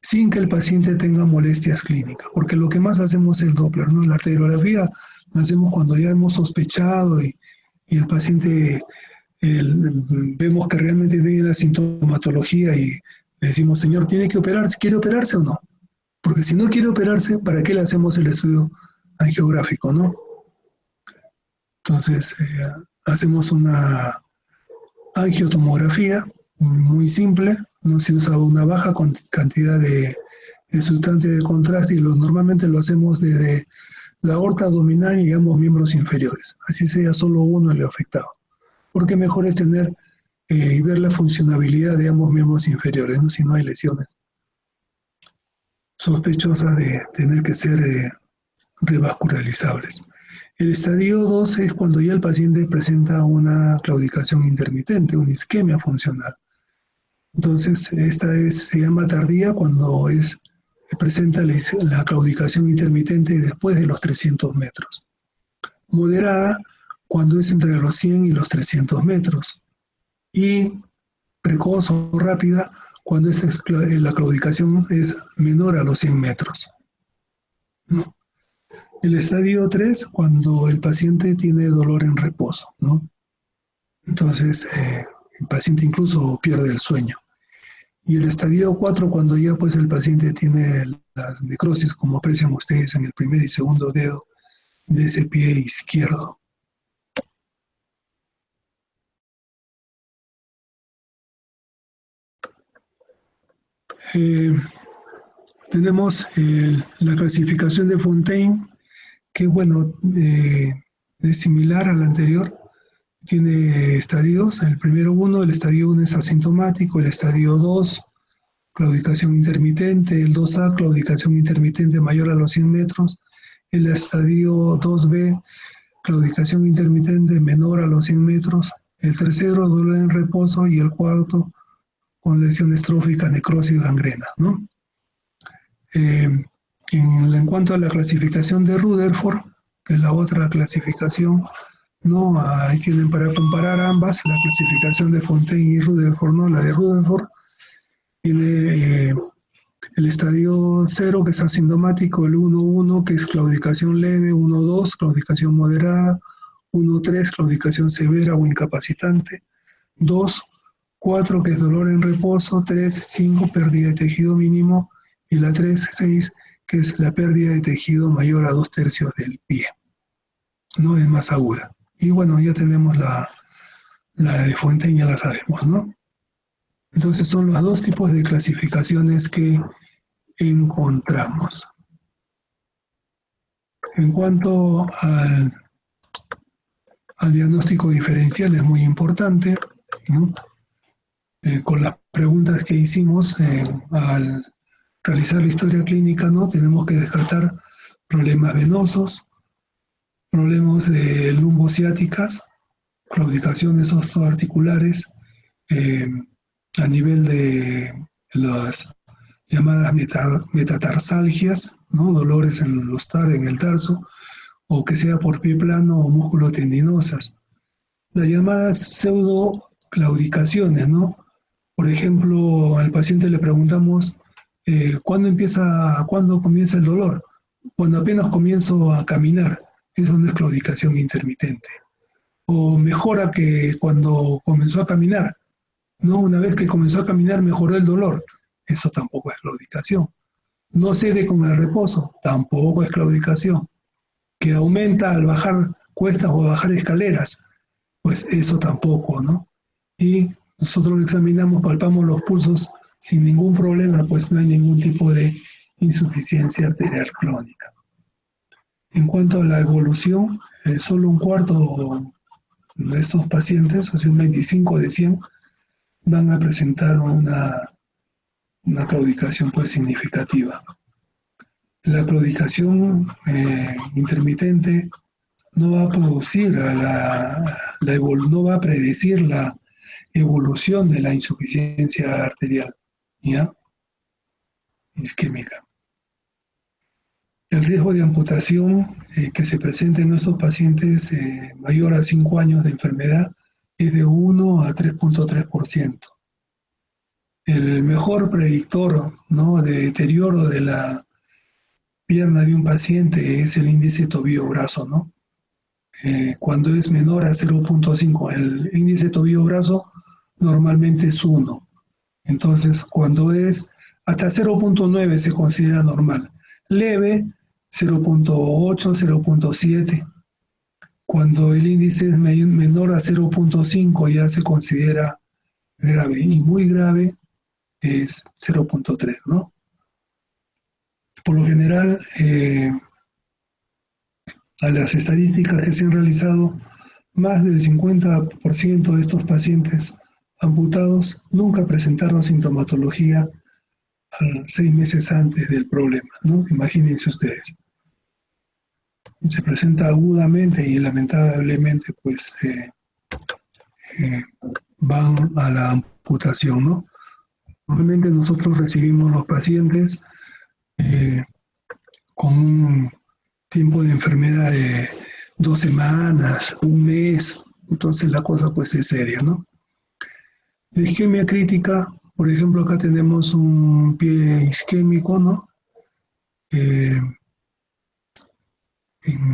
sin que el paciente tenga molestias clínicas, porque lo que más hacemos es el Doppler, ¿no? La arteriografía la hacemos cuando ya hemos sospechado y el paciente vemos que realmente tiene la sintomatología y le decimos, señor, ¿tiene que operarse? ¿Quiere operarse o no? Porque si no quiere operarse, ¿para qué le hacemos el estudio angiográfico, no? Entonces, hacemos una angiotomografía muy simple, no se usa una baja cantidad de sustancia de contraste y normalmente lo hacemos desde la aorta abdominal y ambos miembros inferiores, así sea solo uno el afectado, porque mejor es tener y ver la funcionabilidad de ambos miembros inferiores, ¿no? Si no hay lesiones sospechosas de tener que ser revascularizables. El estadio 2 es cuando ya el paciente presenta una claudicación intermitente, una isquemia funcional. Entonces, esta se llama tardía cuando presenta la claudicación intermitente después de los 300 metros. Moderada cuando es entre los 100 y los 300 metros. Y precoz o rápida cuando la claudicación es menor a los 100 metros. ¿No? El estadio 3, cuando el paciente tiene dolor en reposo, ¿no? Entonces, el paciente incluso pierde el sueño. Y el estadio 4, cuando ya pues el paciente tiene la necrosis, como aprecian ustedes en el primer y segundo dedo de ese pie izquierdo. Tenemos la clasificación de Fontaine, que bueno, es similar a la anterior. Tiene estadios, el primero 1, el estadio 1 es asintomático, el estadio 2, claudicación intermitente, el 2A, claudicación intermitente mayor a los 100 metros, el estadio 2B, claudicación intermitente menor a los 100 metros, el tercero, dolor en reposo, y el cuarto, con lesión estrófica, necrosis, gangrena, ¿no? En cuanto a la clasificación de Rutherford, que es la otra clasificación ¿no? Ahí tienen para comparar ambas, la clasificación de Fontaine y Rutherford, ¿no? La de Rutherford tiene el estadio 0, que es asintomático, el 1-1, que es claudicación leve, 1-2, claudicación moderada, 1-3, claudicación severa o incapacitante, 2-4, que es dolor en reposo, 3-5, pérdida de tejido mínimo, y la 3-6, que es la pérdida de tejido mayor a 2/3 del pie. No es más aguda. Y bueno, ya tenemos la de Fontaine, ya la sabemos, ¿no? Entonces son los dos tipos de clasificaciones que encontramos. En cuanto al diagnóstico diferencial, es muy importante, ¿no? Con las preguntas que hicimos al realizar la historia clínica, ¿no? Tenemos que descartar problemas venosos, problemas de lumbociáticas, claudicaciones osteoarticulares a nivel de las llamadas metatarsalgias, ¿no? Dolores en en el tarso, o que sea por pie plano o músculo tendinosas. Las llamadas pseudoclaudicaciones, ¿no? Por ejemplo, al paciente le preguntamos, ¿cuándo comienza el dolor? Cuando apenas comienzo a caminar, eso no es claudicación intermitente. O mejora que cuando comenzó a caminar, ¿no? Una vez que comenzó a caminar mejoró el dolor, eso tampoco es claudicación. No cede con el reposo, tampoco es claudicación. Que aumenta al bajar cuestas o bajar escaleras, pues eso tampoco, ¿no? Y nosotros lo examinamos, palpamos los pulsos sin ningún problema, pues no hay ningún tipo de insuficiencia arterial crónica. En cuanto a la evolución, solo un cuarto de estos pacientes, o sea, un 25 de 100, van a presentar una claudicación pues significativa. La claudicación intermitente no va a producir no va a predecir la evolución de la insuficiencia arterial, ¿ya? Isquémica. El riesgo de amputación que se presenta en estos pacientes mayor a 5 años de enfermedad es de 1 a 3.3%. El mejor predictor, ¿no?, de deterioro de la pierna de un paciente es el índice tobillo-brazo, ¿no? Cuando es menor a 0.5, el índice tobillo-brazo normalmente es 1. Entonces, cuando es hasta 0.9 se considera normal. Leve, 0.8, 0.7. Cuando el índice es menor a 0.5 ya se considera grave, y muy grave es 0.3, ¿no? Por lo general, a las estadísticas que se han realizado, más del 50% de estos pacientes amputados nunca presentaron sintomatología 6 meses antes del problema, ¿no? Imagínense ustedes. Se presenta agudamente y lamentablemente pues van a la amputación, ¿no? Normalmente nosotros recibimos los pacientes con un tiempo de enfermedad de 2 semanas, un mes, entonces la cosa pues es seria, ¿no? La isquemia crítica, por ejemplo, acá tenemos un pie isquémico, ¿no? En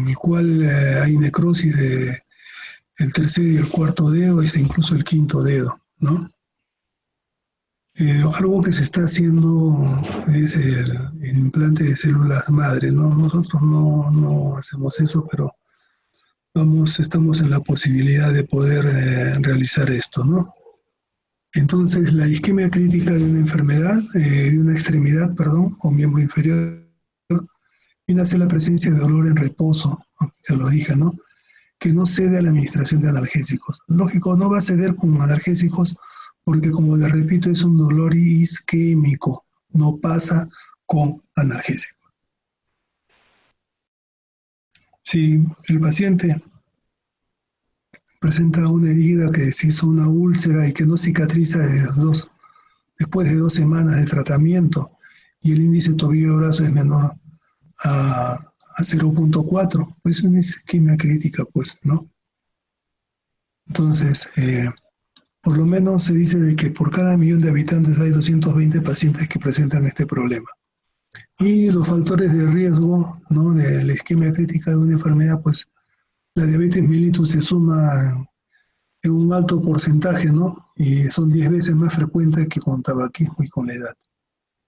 el cual hay necrosis del tercer y el cuarto dedo, e incluso el quinto dedo, ¿no? Algo que se está haciendo es el implante de células madre, ¿no? Nosotros no hacemos eso, pero estamos en la posibilidad de poder realizar esto, ¿no? Entonces, la isquemia crítica de una enfermedad, de una extremidad, perdón, o miembro inferior, viene a ser la presencia de dolor en reposo, se lo dije, ¿no? Que no cede a la administración de analgésicos. Lógico, no va a ceder con analgésicos porque, como les repito, es un dolor isquémico, no pasa con analgésicos. Si el paciente presenta una herida que se hizo una úlcera y que no cicatriza después de 2 semanas de tratamiento y el índice tobillo-brazo es menor a 0.4, pues una isquemia crítica, pues, ¿no? Entonces, por lo menos se dice de que por cada millón de habitantes hay 220 pacientes que presentan este problema. Y los factores de riesgo, ¿no?, de la isquemia crítica de una enfermedad, pues la diabetes mellitus se suma en un alto porcentaje, ¿no? Y son 10 veces más frecuentes que con tabaquismo y con la edad.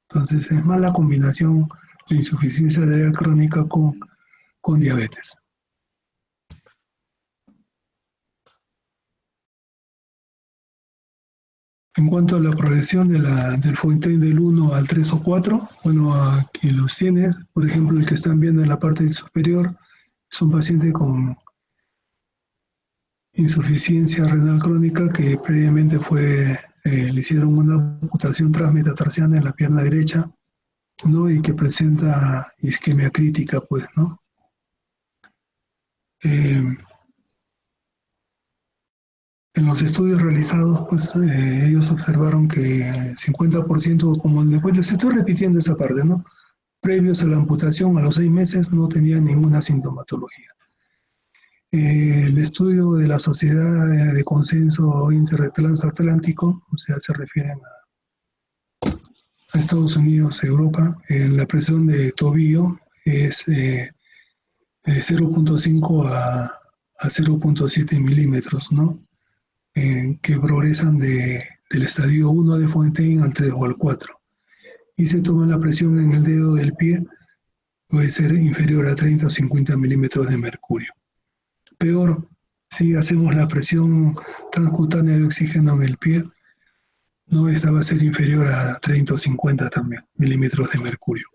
Entonces es más la combinación de insuficiencia renal crónica con diabetes. En cuanto a la progresión del Fontaine del 1 al 3 o 4, bueno, aquí los tienes, por ejemplo, el que están viendo en la parte superior, son pacientes con insuficiencia renal crónica que previamente le hicieron una amputación transmetatarsiana en la pierna derecha, ¿no? Y que presenta isquemia crítica, pues, ¿no? En los estudios realizados, pues ellos observaron que 50%, como después les estoy repitiendo esa parte, ¿no? Previos a la amputación, a los 6 meses, no tenían ninguna sintomatología. El estudio de la Sociedad de Consenso Intertransatlántico, o sea, se refieren a Estados Unidos, Europa, la presión de tobillo es de 0.5 a 0.7 milímetros, ¿no? Que progresan del estadio 1 de Fontaine al 3 o al 4. Y se toma la presión en el dedo del pie, puede ser inferior a 30 o 50 milímetros de mercurio. Peor, si hacemos la presión transcutánea de oxígeno en el pie, no, esta va a ser inferior a 30 o 50 también milímetros de mercurio.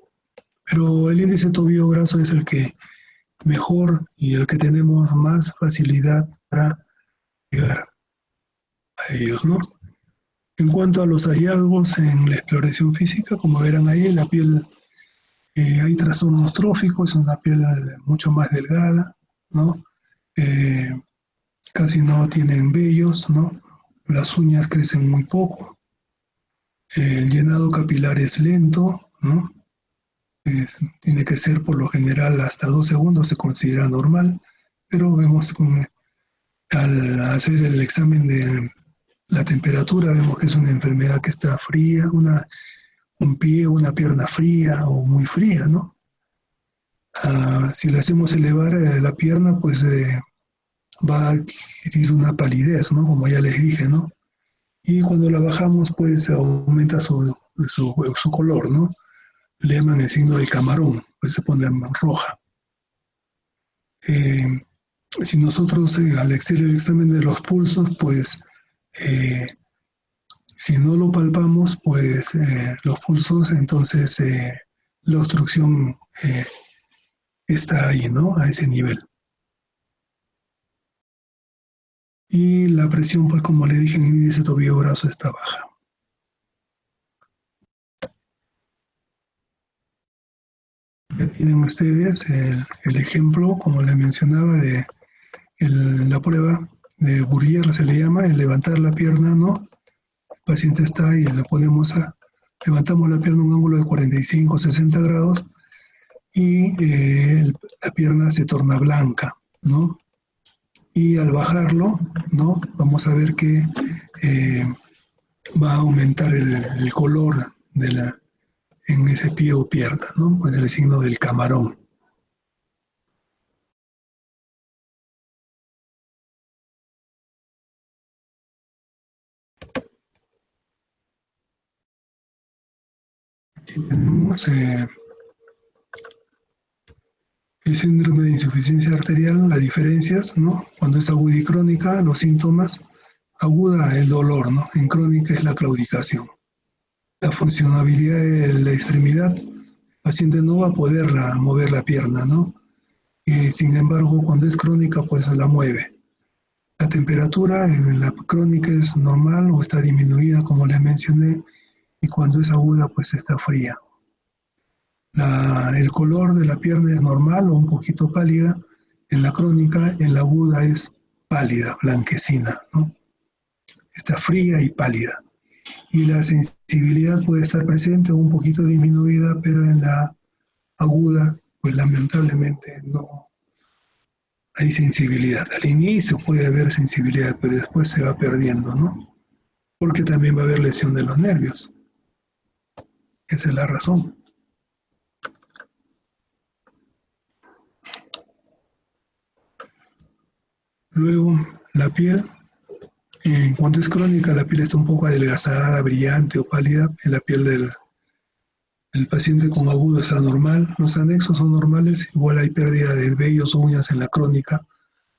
Pero el índice tobillo graso es el que mejor y el que tenemos más facilidad para llegar a ellos, ¿no? En cuanto a los hallazgos en la exploración física, como verán ahí, en la piel hay trastornos tróficos, es una piel mucho más delgada, ¿no? Casi no tienen vellos, ¿no? Las uñas crecen muy poco, el llenado capilar es lento, ¿no? Tiene que ser por lo general hasta 2 segundos, se considera normal, pero vemos al hacer el examen de la temperatura, vemos que es una enfermedad que está fría, un pie o una pierna fría o muy fría, ¿no? Si le hacemos elevar la pierna, pues va a adquirir una palidez, ¿no? Como ya les dije, ¿no? Y cuando la bajamos, pues aumenta su color, ¿no? Le llaman el signo del camarón, pues se pone roja. Si nosotros al hacer el examen de los pulsos, pues si no lo palpamos, pues los pulsos, entonces la obstrucción está ahí, ¿no? A ese nivel. Y la presión, pues como le dije, en el índice tobillo-brazo está baja. Ya tienen ustedes el ejemplo, como les mencionaba, de la prueba de Bourrier, se le llama, el levantar la pierna, ¿no? El paciente está y levantamos la pierna a un ángulo de 45, 60 grados y la pierna se torna blanca, ¿no? Y al bajarlo, ¿no? Vamos a ver que va a aumentar el color en ese pie o pierna, ¿no? Pues el signo del camarón. Aquí tenemos el síndrome de insuficiencia arterial, las diferencias, ¿no? Cuando es aguda y crónica, los síntomas. Aguda, el dolor, ¿no? En crónica es la claudicación. La funcionabilidad de la extremidad, el paciente no va a poder mover la pierna, ¿no? Y sin embargo, cuando es crónica, pues la mueve. La temperatura en la crónica es normal o está disminuida, como les mencioné, y cuando es aguda, pues está fría. El color de la pierna es normal o un poquito pálida. En la crónica, en la aguda es pálida, blanquecina, ¿no? Está fría y pálida. Y la sensibilidad puede estar presente o un poquito disminuida, pero en la aguda, pues lamentablemente no hay sensibilidad. Al inicio puede haber sensibilidad, pero después se va perdiendo, ¿no? Porque también va a haber lesión de los nervios. Esa es la razón. Luego, la piel, en cuanto es crónica, la piel está un poco adelgazada, brillante o pálida. En la piel del paciente con agudo está normal. Los anexos son normales, igual hay pérdida de vellos o uñas en la crónica.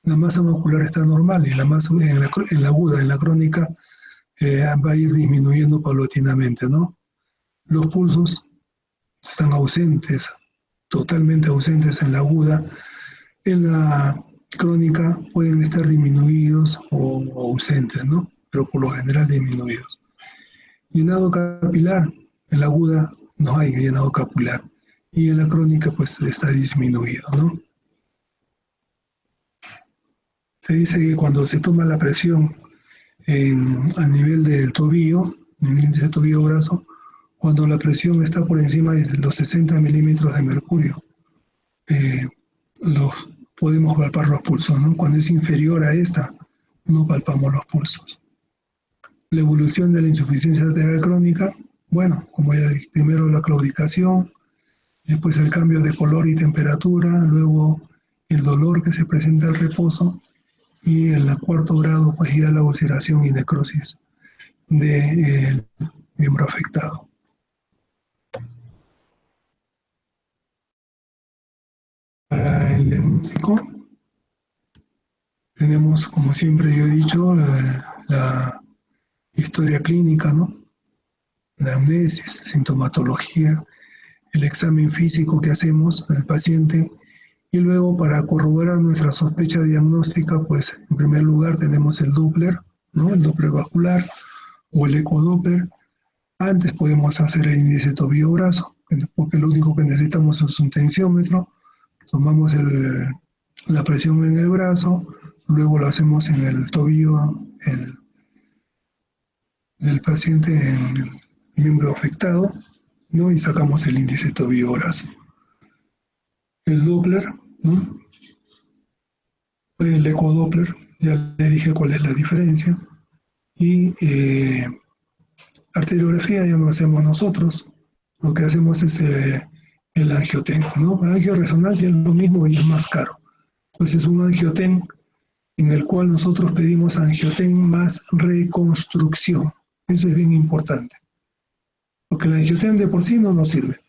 La masa macular está normal y la masa en la aguda, en la crónica, va a ir disminuyendo paulatinamente, ¿no? Los pulsos están ausentes, totalmente ausentes en la aguda. En la crónica pueden estar disminuidos o ausentes, ¿no? Pero por lo general disminuidos. Llenado capilar, en la aguda no hay llenado capilar y en la crónica pues está disminuido, ¿no? Se dice que cuando se toma la presión a nivel del tobillo, en el índice de tobillo-brazo, cuando la presión está por encima de los 60 milímetros de mercurio, podemos palpar los pulsos, ¿no? Cuando es inferior a esta, no palpamos los pulsos. La evolución de la insuficiencia arterial crónica, bueno, como ya dije, primero la claudicación, después el cambio de color y temperatura, luego el dolor que se presenta al reposo, y en el cuarto grado, pues ya la ulceración y necrosis del miembro afectado. Para el diagnóstico, tenemos, como siempre yo he dicho, la historia clínica, ¿no? La amnesis, sintomatología, el examen físico que hacemos del paciente, y luego para corroborar nuestra sospecha diagnóstica, pues en primer lugar tenemos el Doppler, ¿no? El Doppler vascular o el ecodoppler. Antes podemos hacer el índice tobillo-brazo, porque lo único que necesitamos es un tensiómetro. Tomamos la presión en el brazo, luego lo hacemos en el tobillo del paciente, en el miembro afectado, ¿no? Y sacamos el índice tobillo-brazo. El Doppler, ¿no? El ecodoppler, ya le dije cuál es la diferencia. Y arteriografía ya no hacemos nosotros, lo que hacemos es el angioten, ¿no? La angioresonancia es lo mismo y es más caro. Entonces es un angioten en el cual nosotros pedimos angioten más reconstrucción. Eso es bien importante. Porque el angioten de por sí no nos sirve,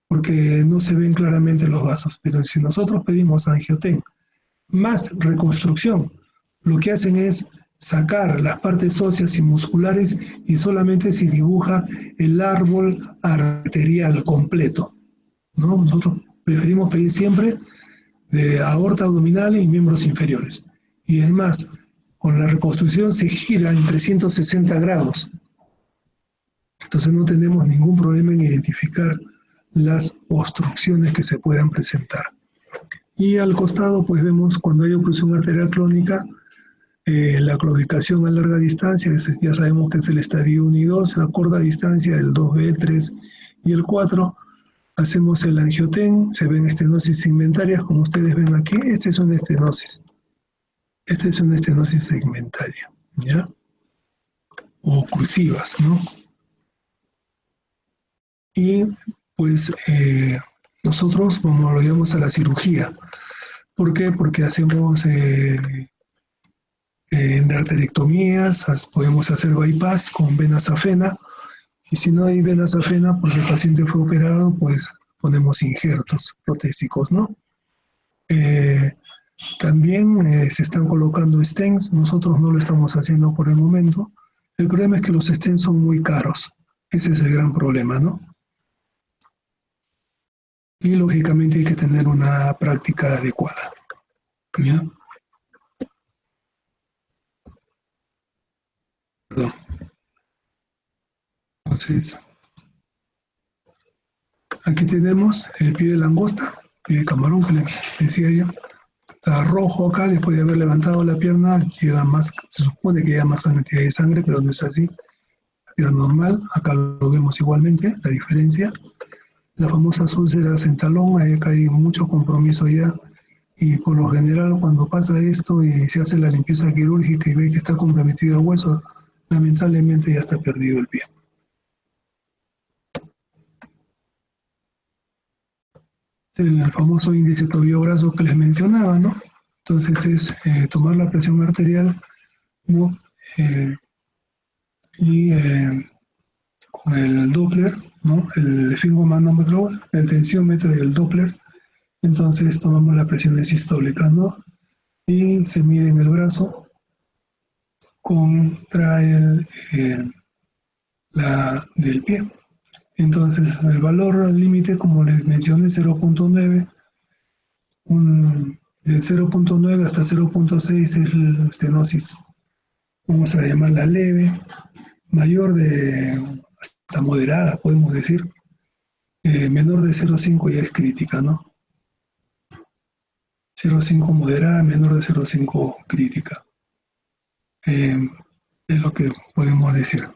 porque no se ven claramente los vasos. Pero si nosotros pedimos angioten más reconstrucción, lo que hacen es sacar las partes óseas y musculares y solamente se dibuja el árbol arterial completo, ¿no? Nosotros preferimos pedir siempre de aorta abdominal y miembros inferiores. Y es más, con la reconstrucción se gira en 360 grados. Entonces no tenemos ningún problema en identificar las obstrucciones que se puedan presentar. Y al costado pues vemos cuando hay oclusión arterial crónica, la claudicación a larga distancia, ya sabemos que es el estadio 1 y 2, a corta distancia el 2B, el 3 y el 4. Hacemos el angioten, se ven estenosis segmentarias, como ustedes ven aquí. Esta es una estenosis. Esta es una estenosis segmentaria, ¿ya? O oclusivas, ¿no? Y pues nosotros lo llevamos a la cirugía. ¿Por qué? Porque hacemos arteriectomías, podemos hacer bypass con vena safena, y si no hay vena safena porque el paciente fue operado, pues ponemos injertos protésicos, ¿no? También se están colocando stents, nosotros no lo estamos haciendo por el momento. El problema es que los stents son muy caros, ese es el gran problema, ¿no? Y lógicamente hay que tener una práctica adecuada, ¿ya? Perdón. Entonces, aquí tenemos el pie de langosta, pie de camarón que le decía yo. Está rojo acá, después de haber levantado la pierna, llega más, se supone que llega más cantidad de sangre, pero no es así. La pierna normal, acá lo vemos igualmente, la diferencia. Las famosas úlceras en talón, acá hay mucho compromiso ya Y por lo general, cuando pasa esto y se hace la limpieza quirúrgica y ve que está comprometido el hueso, lamentablemente ya está perdido el pie. El famoso índice tobillo-brazo que les mencionaba, ¿no? Entonces es tomar la presión arterial, ¿no? Y con el Doppler, ¿no? El esfingomanómetro, el tensiómetro y el Doppler, entonces tomamos la presión sistólica, ¿no? Y se mide en el brazo contra la del pie. Entonces, el valor límite, como les mencioné, 0.9, de 0.9 hasta 0.6 es la estenosis, vamos a llamarla leve, mayor de hasta moderada, podemos decir, menor de 0.5 ya es crítica, ¿no? 0.5 moderada, menor de 0.5 crítica. Es lo que podemos decir.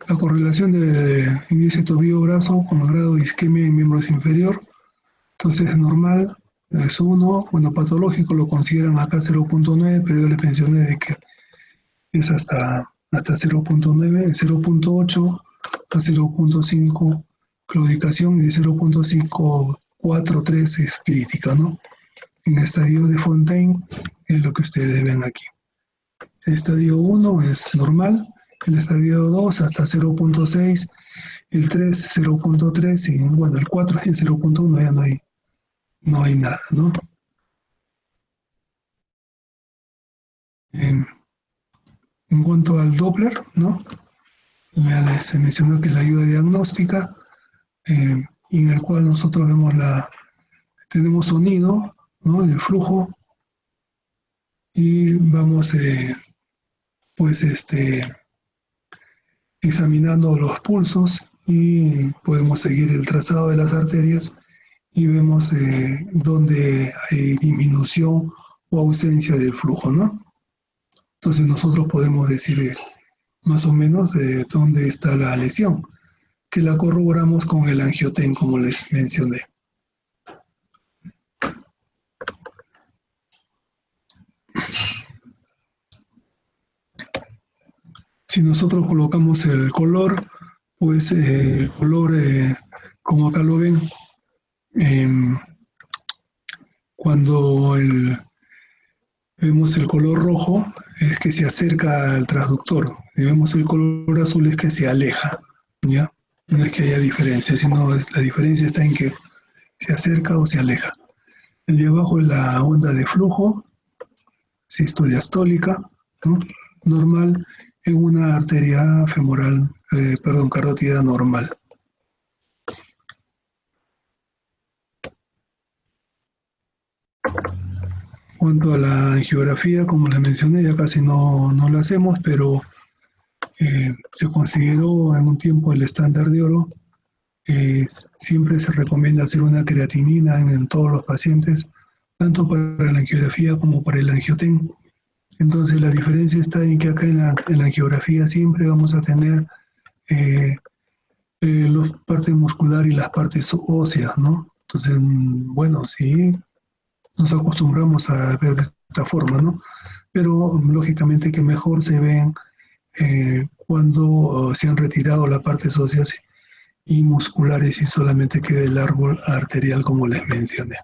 La correlación de índice tobillo-brazo con el grado de isquemia en miembros inferior, entonces es normal, es 1, bueno, patológico lo consideran acá 0.9, pero yo les mencioné de que es hasta 0.9, 0.8 a 0.5 claudicación y de 0.543 es crítica, ¿no? En el estadio de Fontaine es lo que ustedes ven aquí. El estadio 1 es normal, el estadio 2 hasta 0.6, el 3 0.3 y bueno, el 4 en 0.1 ya no hay nada, ¿no? En cuanto al Doppler, ¿no? Ya les mencionó que es la ayuda diagnóstica, en el cual nosotros vemos tenemos sonido, ¿no? El flujo y vamos pues examinando los pulsos y podemos seguir el trazado de las arterias y vemos dónde hay disminución o ausencia del flujo, ¿no? Entonces nosotros podemos decir más o menos dónde está la lesión, que la corroboramos con el angioten, como les mencioné. Si nosotros colocamos el color, pues el color, como acá lo ven, cuando vemos el color rojo, es que se acerca al transductor. Y vemos el color azul, es que se aleja, ¿ya? No es que haya diferencia, sino la diferencia está en que se acerca o se aleja. El de abajo es la onda de flujo, sistodiastólica, ¿no? Normal en una arteria femoral, carótida normal. En cuanto a la angiografía, como les mencioné, ya casi no la hacemos, pero se consideró en un tiempo el estándar de oro. Siempre se recomienda hacer una creatinina en todos los pacientes, tanto para la angiografía como para el angioten. Entonces la diferencia está en que acá en la angiografía siempre vamos a tener la parte muscular y las partes óseas, ¿no? Entonces, bueno, sí, nos acostumbramos a ver de esta forma, ¿no? Pero lógicamente que mejor se ven cuando se han retirado las partes óseas y musculares y solamente queda el árbol arterial como les mencioné.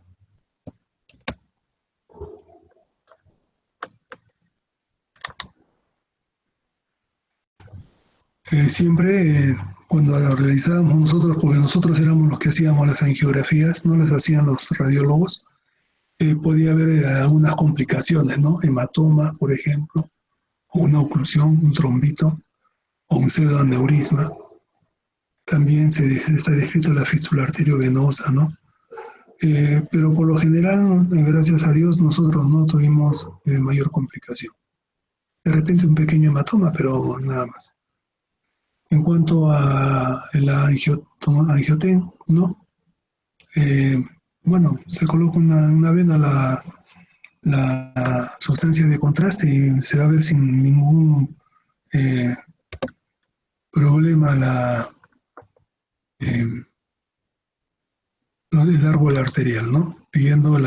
Siempre cuando realizábamos nosotros, porque nosotros éramos los que hacíamos las angiografías, no las hacían los radiólogos, podía haber algunas complicaciones, ¿no? Hematoma, por ejemplo, o una oclusión, un trombito, o un pseudoaneurisma. También está descrito la fístula arteriovenosa, ¿no? Pero por lo general, gracias a Dios, nosotros no tuvimos mayor complicación. De repente un pequeño hematoma, pero nada más. En cuanto a la angioten, ¿no? Bueno, se coloca una vena la sustancia de contraste y se va a ver sin ningún problema el árbol arterial, ¿no? Pidiendo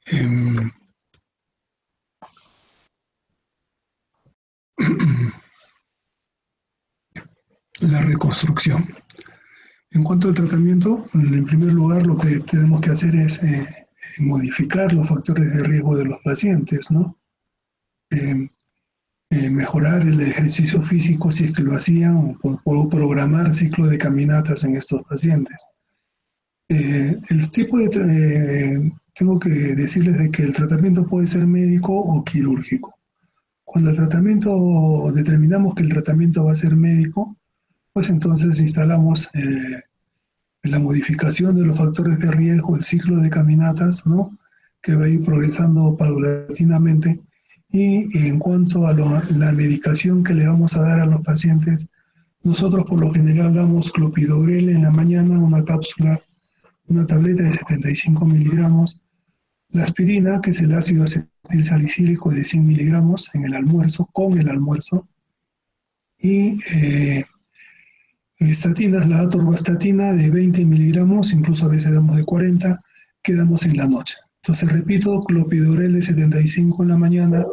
em, la reconstrucción. En cuanto al tratamiento, en primer lugar lo que tenemos que hacer es modificar los factores de riesgo de los pacientes, ¿no? Mejorar el ejercicio físico si es que lo hacían, o programar ciclos de caminatas en estos pacientes. El tipo de tengo que decirles de que el tratamiento puede ser médico o quirúrgico. Cuando el tratamiento determinamos que el tratamiento va a ser médico, pues entonces instalamos la modificación de los factores de riesgo, el ciclo de caminatas, ¿no? Que va a ir progresando paulatinamente. Y en cuanto a la medicación que le vamos a dar a los pacientes, nosotros por lo general damos clopidogrel en la mañana, una cápsula, una tableta de 75 miligramos, la aspirina, que es el ácido acetilsalicílico de 100 miligramos en el almuerzo, con el almuerzo, y estatinas, la atorvastatina de 20 miligramos, incluso a veces damos de 40, que damos en la noche. Entonces, repito, clopidogrel de 75 en la mañana,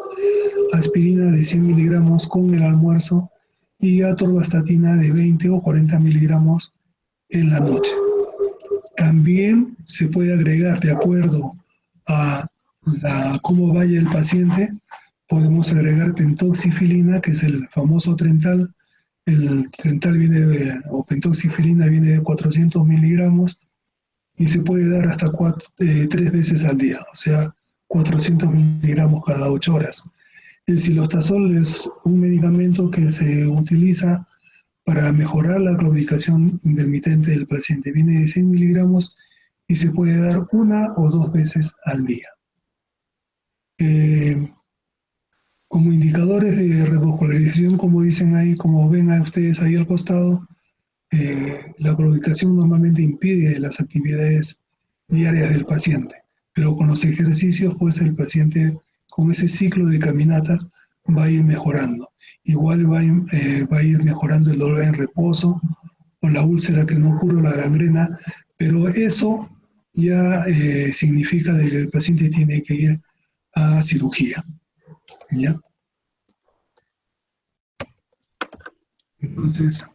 aspirina de 100 miligramos con el almuerzo y atorvastatina de 20 o 40 miligramos en la noche. También se puede agregar, de acuerdo a cómo vaya el paciente, podemos agregar pentoxifilina, que es el famoso Trental. El Trental o pentoxifilina viene de 400 miligramos y se puede dar hasta 3 veces al día, o sea, 400 miligramos cada 8 horas. El cilostazol es un medicamento que se utiliza para mejorar la claudicación intermitente del paciente. Viene de 100 miligramos y se puede dar 1 o 2 veces al día. Como indicadores de revascularización, como dicen ahí, como ven a ustedes ahí al costado, la claudicación normalmente impide las actividades diarias del paciente, pero con los ejercicios, pues el paciente con ese ciclo de caminatas va a ir mejorando. Igual va a ir mejorando el dolor en reposo o la úlcera que no cura, la gangrena, pero eso ya significa que el paciente tiene que ir a cirugía. ¿Ya? Entonces,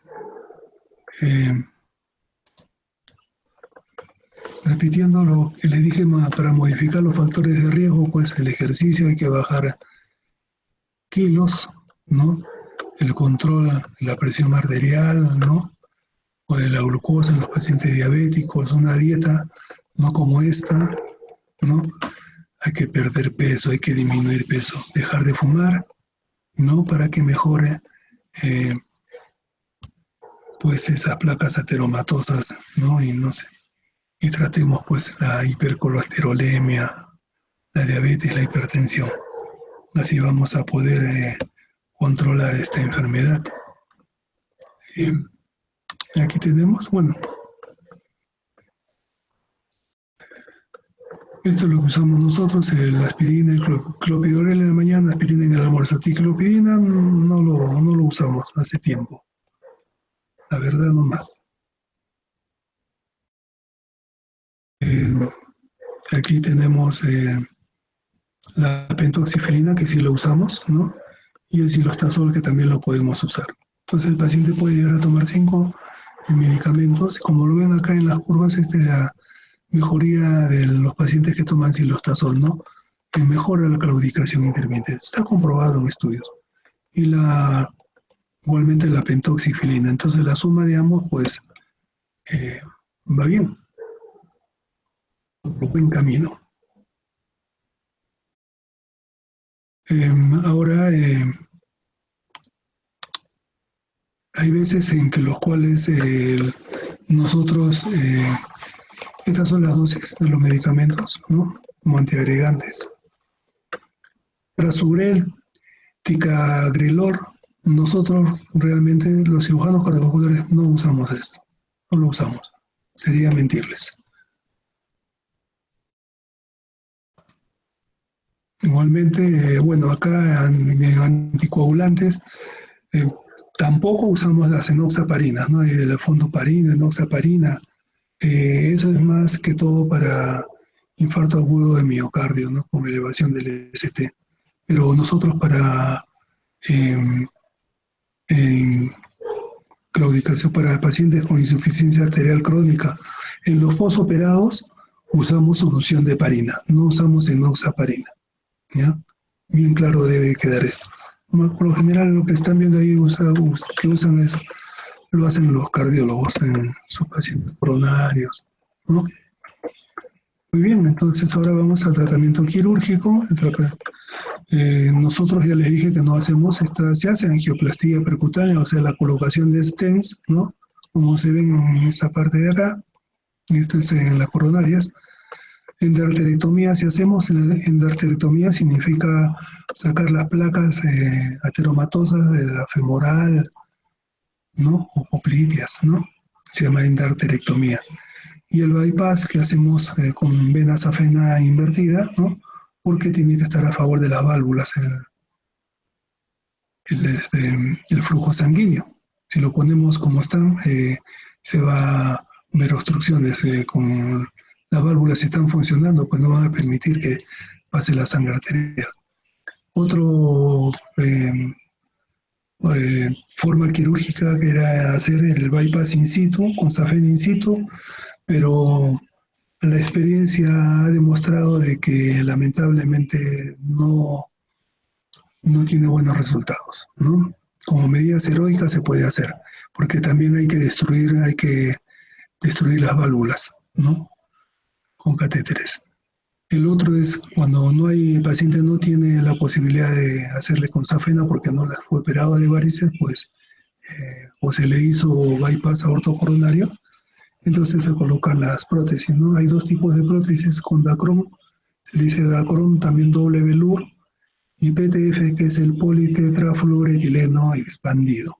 repitiendo lo que les dije, para modificar los factores de riesgo, pues el ejercicio hay que bajar kilos, ¿no? El control de la presión arterial, ¿no? O de la glucosa en los pacientes diabéticos, una dieta no como esta, ¿no? Hay que perder peso, hay que disminuir peso, dejar de fumar, ¿no? Para que mejore pues esas placas ateromatosas, ¿no? Y no sé, y tratemos pues la hipercolesterolemia, la diabetes, la hipertensión. Así vamos a poder controlar esta enfermedad. Aquí tenemos, bueno, esto es lo que usamos nosotros, la aspirina, el clopidogrel en la mañana, aspirina en el almuerzo. Ciclopidina no lo usamos hace tiempo. La verdad, no más. Aquí tenemos la pentoxifilina, que sí lo usamos, ¿no? Y el cilostazol, que también lo podemos usar. Entonces el paciente puede llegar a tomar 5 medicamentos. Como lo ven acá en las curvas, esta es la mejoría de los pacientes que toman cilostazol, ¿no? Que mejora la claudicación intermitente. Está comprobado en estudios. Y igualmente la pentoxifilina. Entonces la suma de ambos, pues, va bien. Por buen camino. Ahora, hay veces en que los cuales nosotros, estas son las dosis de los medicamentos, ¿no? Como antiagregantes. Prasugrel, ticagrelor, nosotros realmente los cirujanos cardiovasculares no usamos esto, no lo usamos, sería mentirles. Igualmente, bueno, acá en anticoagulantes, Tampoco usamos las enoxaparinas, ¿no? El fondoparina, enoxaparina. Eso es más que todo para infarto agudo de miocardio, ¿no? Con elevación del ST. Pero nosotros para em, em, claudicación para pacientes con insuficiencia arterial crónica, en los posoperados usamos solución de heparina, no usamos enoxaparina. ¿Ya? Bien claro debe quedar esto. Por lo general lo que están viendo ahí que usan eso, lo hacen los cardiólogos en sus pacientes coronarios, ¿no? Muy bien, entonces ahora vamos al tratamiento quirúrgico. Nosotros ya les dije que no hacemos se hace angioplastía percutánea, o sea, la colocación de stents, ¿no? Como se ven en esta parte de acá, esto es en las coronarias. Endarterectomía, si hacemos endarterectomía significa sacar las placas ateromatosas de la femoral, ¿no? O popliteas, ¿no? Se llama endarterectomía. Y el bypass que hacemos con vena safena invertida, ¿no? Porque tiene que estar a favor de las válvulas el flujo sanguíneo. Si lo ponemos como están, se va a ver obstrucciones con las válvulas si están funcionando, pues no van a permitir que pase la sangre arterial. Otro forma quirúrgica que era hacer el bypass in situ, con safena in situ, pero la experiencia ha demostrado de que lamentablemente no tiene buenos resultados, ¿no? Como medidas heroicas se puede hacer, porque también hay que destruir las válvulas, ¿no? Con catéteres. El otro es cuando el paciente no tiene la posibilidad de hacerle con safena porque no la fue operado de varices, pues, o se le hizo bypass aortocoronario, entonces se colocan las prótesis, ¿no? Hay dos tipos de prótesis con Dacron, se le dice Dacron, también doble velour, y PTF, que es el politetrafluoretileno expandido.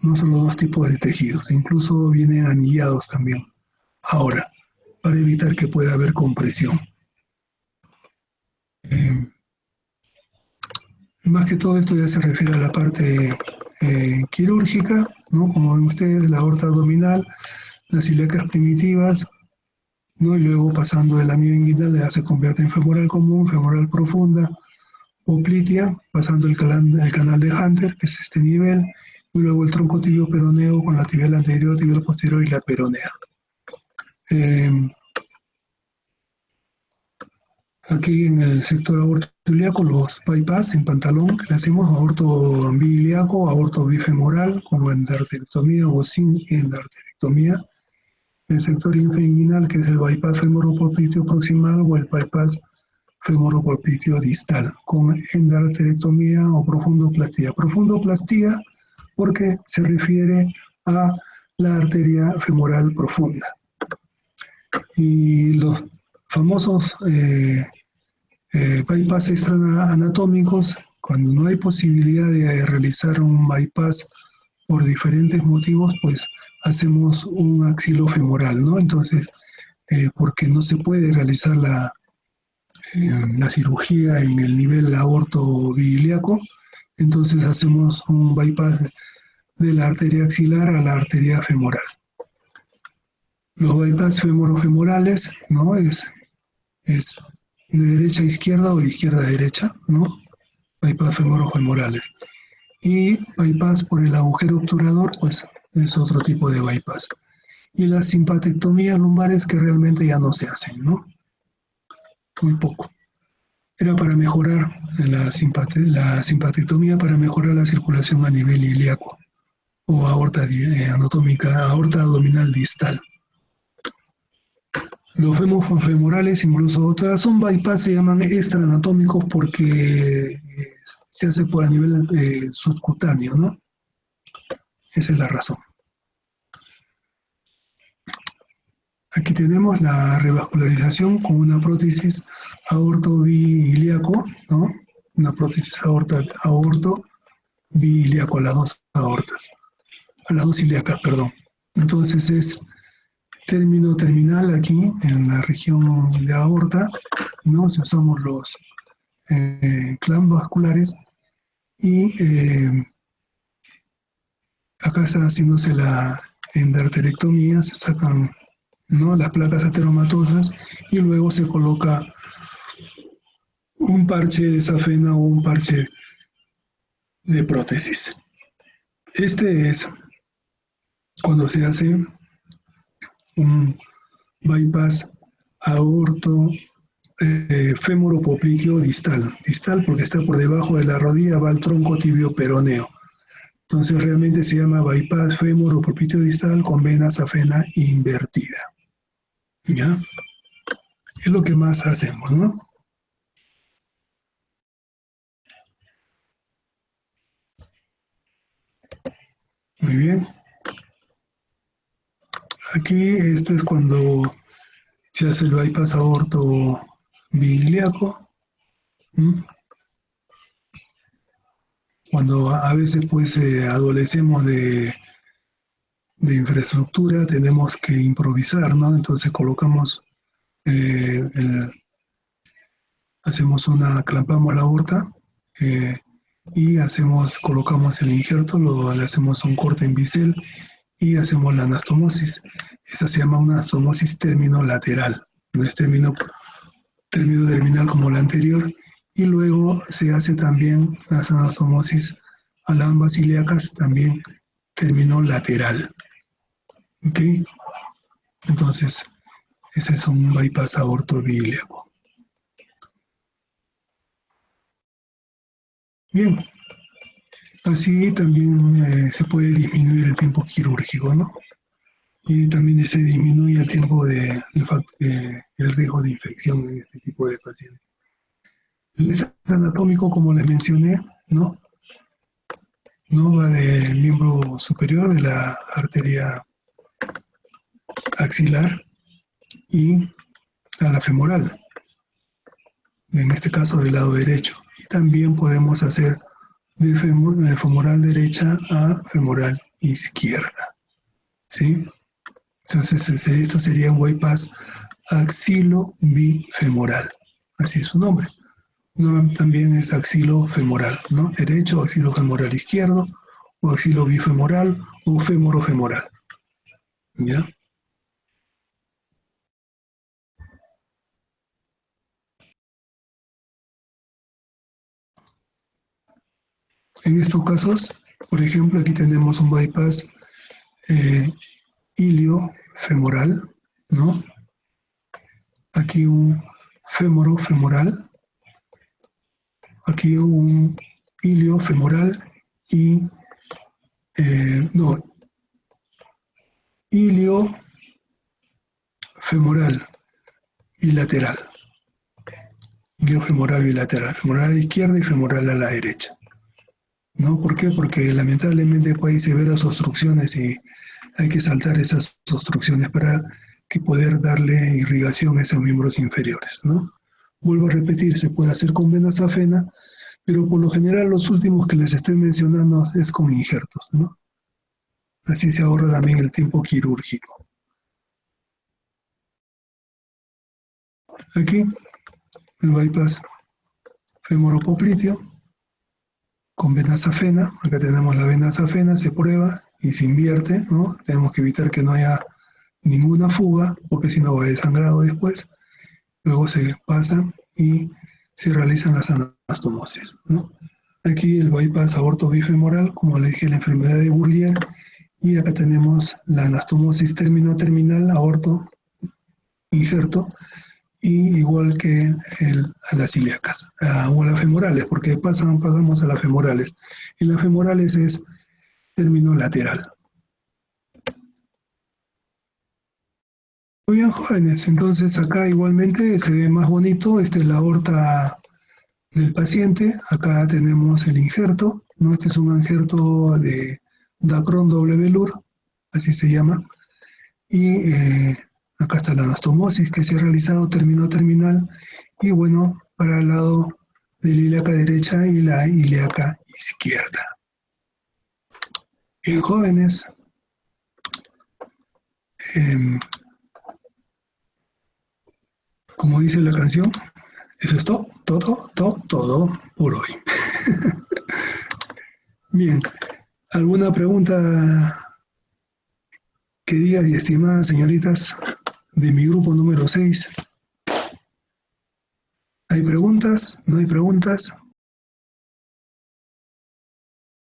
No son los dos tipos de tejidos, incluso vienen anillados también. Ahora, para evitar que pueda haber compresión. Más que todo esto ya se refiere a la parte quirúrgica, ¿no? Como ven ustedes, la aorta abdominal, las ilíacas primitivas, ¿no? Y luego pasando el anillo inguinal ya se convierte en femoral común, femoral profunda, poplitea, pasando el canal de Hunter, que es este nivel, y luego el tronco tibio peroneo con la tibial anterior, tibial posterior y la peronea. Aquí en el sector aortoiliaco, los bypass en pantalón que le hacemos aorto biiliaco, aorto bifemoral, con endarterectomía o sin endarterectomía. El sector infrainguinal, que es el bypass femoropopliteo proximal o el bypass femoropopliteo distal, con endarterectomía o profundoplastía. Profundoplastía porque se refiere a la arteria femoral profunda. Y los famosos bypass extraanatómicos, cuando no hay posibilidad de realizar un bypass por diferentes motivos, pues hacemos un axilofemoral, ¿no? Entonces, porque no se puede realizar la cirugía en el nivel aorto biiliaco, entonces hacemos un bypass de la arteria axilar a la arteria femoral. Los bypass femorofemorales, ¿no? Es de derecha a izquierda o de izquierda a derecha, ¿no? Bypass femorofemorales. Y bypass por el agujero obturador, pues es otro tipo de bypass. Y las simpatectomías lumbares que realmente ya no se hacen, ¿no? Muy poco. Era para mejorar la simpatectomía, para mejorar la circulación a nivel ilíaco o aorta anatómica, aorta abdominal distal. Los femorales, incluso otras, son bypass, se llaman extraanatómicos porque se hace por a nivel subcutáneo, ¿no? Esa es la razón. Aquí tenemos la revascularización con una prótesis aorto-biiliaco, ¿no? Una prótesis aorto-biiliaco a las dos aortas, a las dos ilíacas, perdón. Entonces es término terminal aquí en la región de aorta, ¿no? Si usamos los clamps vasculares y Acá está haciéndose la endarterectomía, se sacan, ¿no?, las placas ateromatosas y luego se coloca un parche de safena o un parche de prótesis. Este es cuando se hace un bypass aorto fémoro-popliteo distal. Distal porque está por debajo de la rodilla, va al tronco tibio peroneo. Entonces realmente se llama bypass fémoro-popliteo distal con vena safena invertida. ¿Ya? Es lo que más hacemos, ¿no? Muy bien. Aquí esto es cuando se hace el bypass aorto biliaco. Cuando a veces pues adolecemos de infraestructura, tenemos que improvisar, ¿no? Entonces colocamos, clampamos la aorta y colocamos el injerto, le hacemos un corte en bisel y hacemos la anastomosis. Esa se llama una anastomosis terminolateral, no es término terminal como la anterior. Y luego se hace también las anastomosis a las ambas ilíacas, también terminolateral. ¿Ok? Entonces, ese es un bypass aorto bilíaco. Bien, así también se puede disminuir el tiempo quirúrgico, ¿no? Y también se disminuye el tiempo el riesgo de infección en este tipo de pacientes. El desastre anatómico, como les mencioné, ¿no? No va del miembro superior de la arteria axilar y a la femoral, en este caso del lado derecho. Y también podemos hacer de femoral derecha a femoral izquierda, ¿sí? Entonces, esto sería un bypass axilo-bifemoral, así es su nombre. No, también es axilo-femoral, ¿no? Derecho, axilo-femoral izquierdo, o axilo-bifemoral, o fémoro-femoral, ¿ya? En estos casos, por ejemplo, aquí tenemos un bypass ilio-femoral, ¿no? Aquí un fémoro-femoral, aquí un ilio-femoral y, no, ilio-femoral bilateral. Ilio-femoral bilateral, femoral a la izquierda y femoral a la derecha. ¿No? ¿Por qué? Porque lamentablemente puede haber severas obstrucciones y hay que saltar esas obstrucciones para que poder darle irrigación a esos miembros inferiores, ¿no? Vuelvo a repetir, se puede hacer con vena safena, pero por lo general los últimos que les estoy mencionando es con injertos, ¿no? Así se ahorra también el tiempo quirúrgico. Aquí, el bypass femoropopliteo con vena safena. Acá tenemos la vena safena, se prueba y se invierte, ¿no? Tenemos que evitar que no haya ninguna fuga, porque si no va a haber sangrado después. Luego se pasa y se realizan las anastomosis, ¿no? Aquí el bypass aorto bifemoral, como le dije, la enfermedad de Bourdieu, y acá tenemos la anastomosis terminal, aorto, injerto, y igual que a las ilíacas, o a las femorales, porque pasamos a las femorales. Y las femorales es término lateral. Muy bien, jóvenes, entonces acá igualmente se ve más bonito, esta es la aorta del paciente, acá tenemos el injerto, ¿no? Este es un injerto de Dacron doble velour, así se llama, y acá está la anastomosis que se ha realizado, terminal, y bueno, para el lado de la ilíaca derecha y la ilíaca izquierda. Bien, jóvenes, como dice la canción, eso es todo por hoy. Bien, ¿Alguna pregunta, queridas y estimadas señoritas de mi grupo número 6? ¿Hay preguntas? ¿No hay preguntas?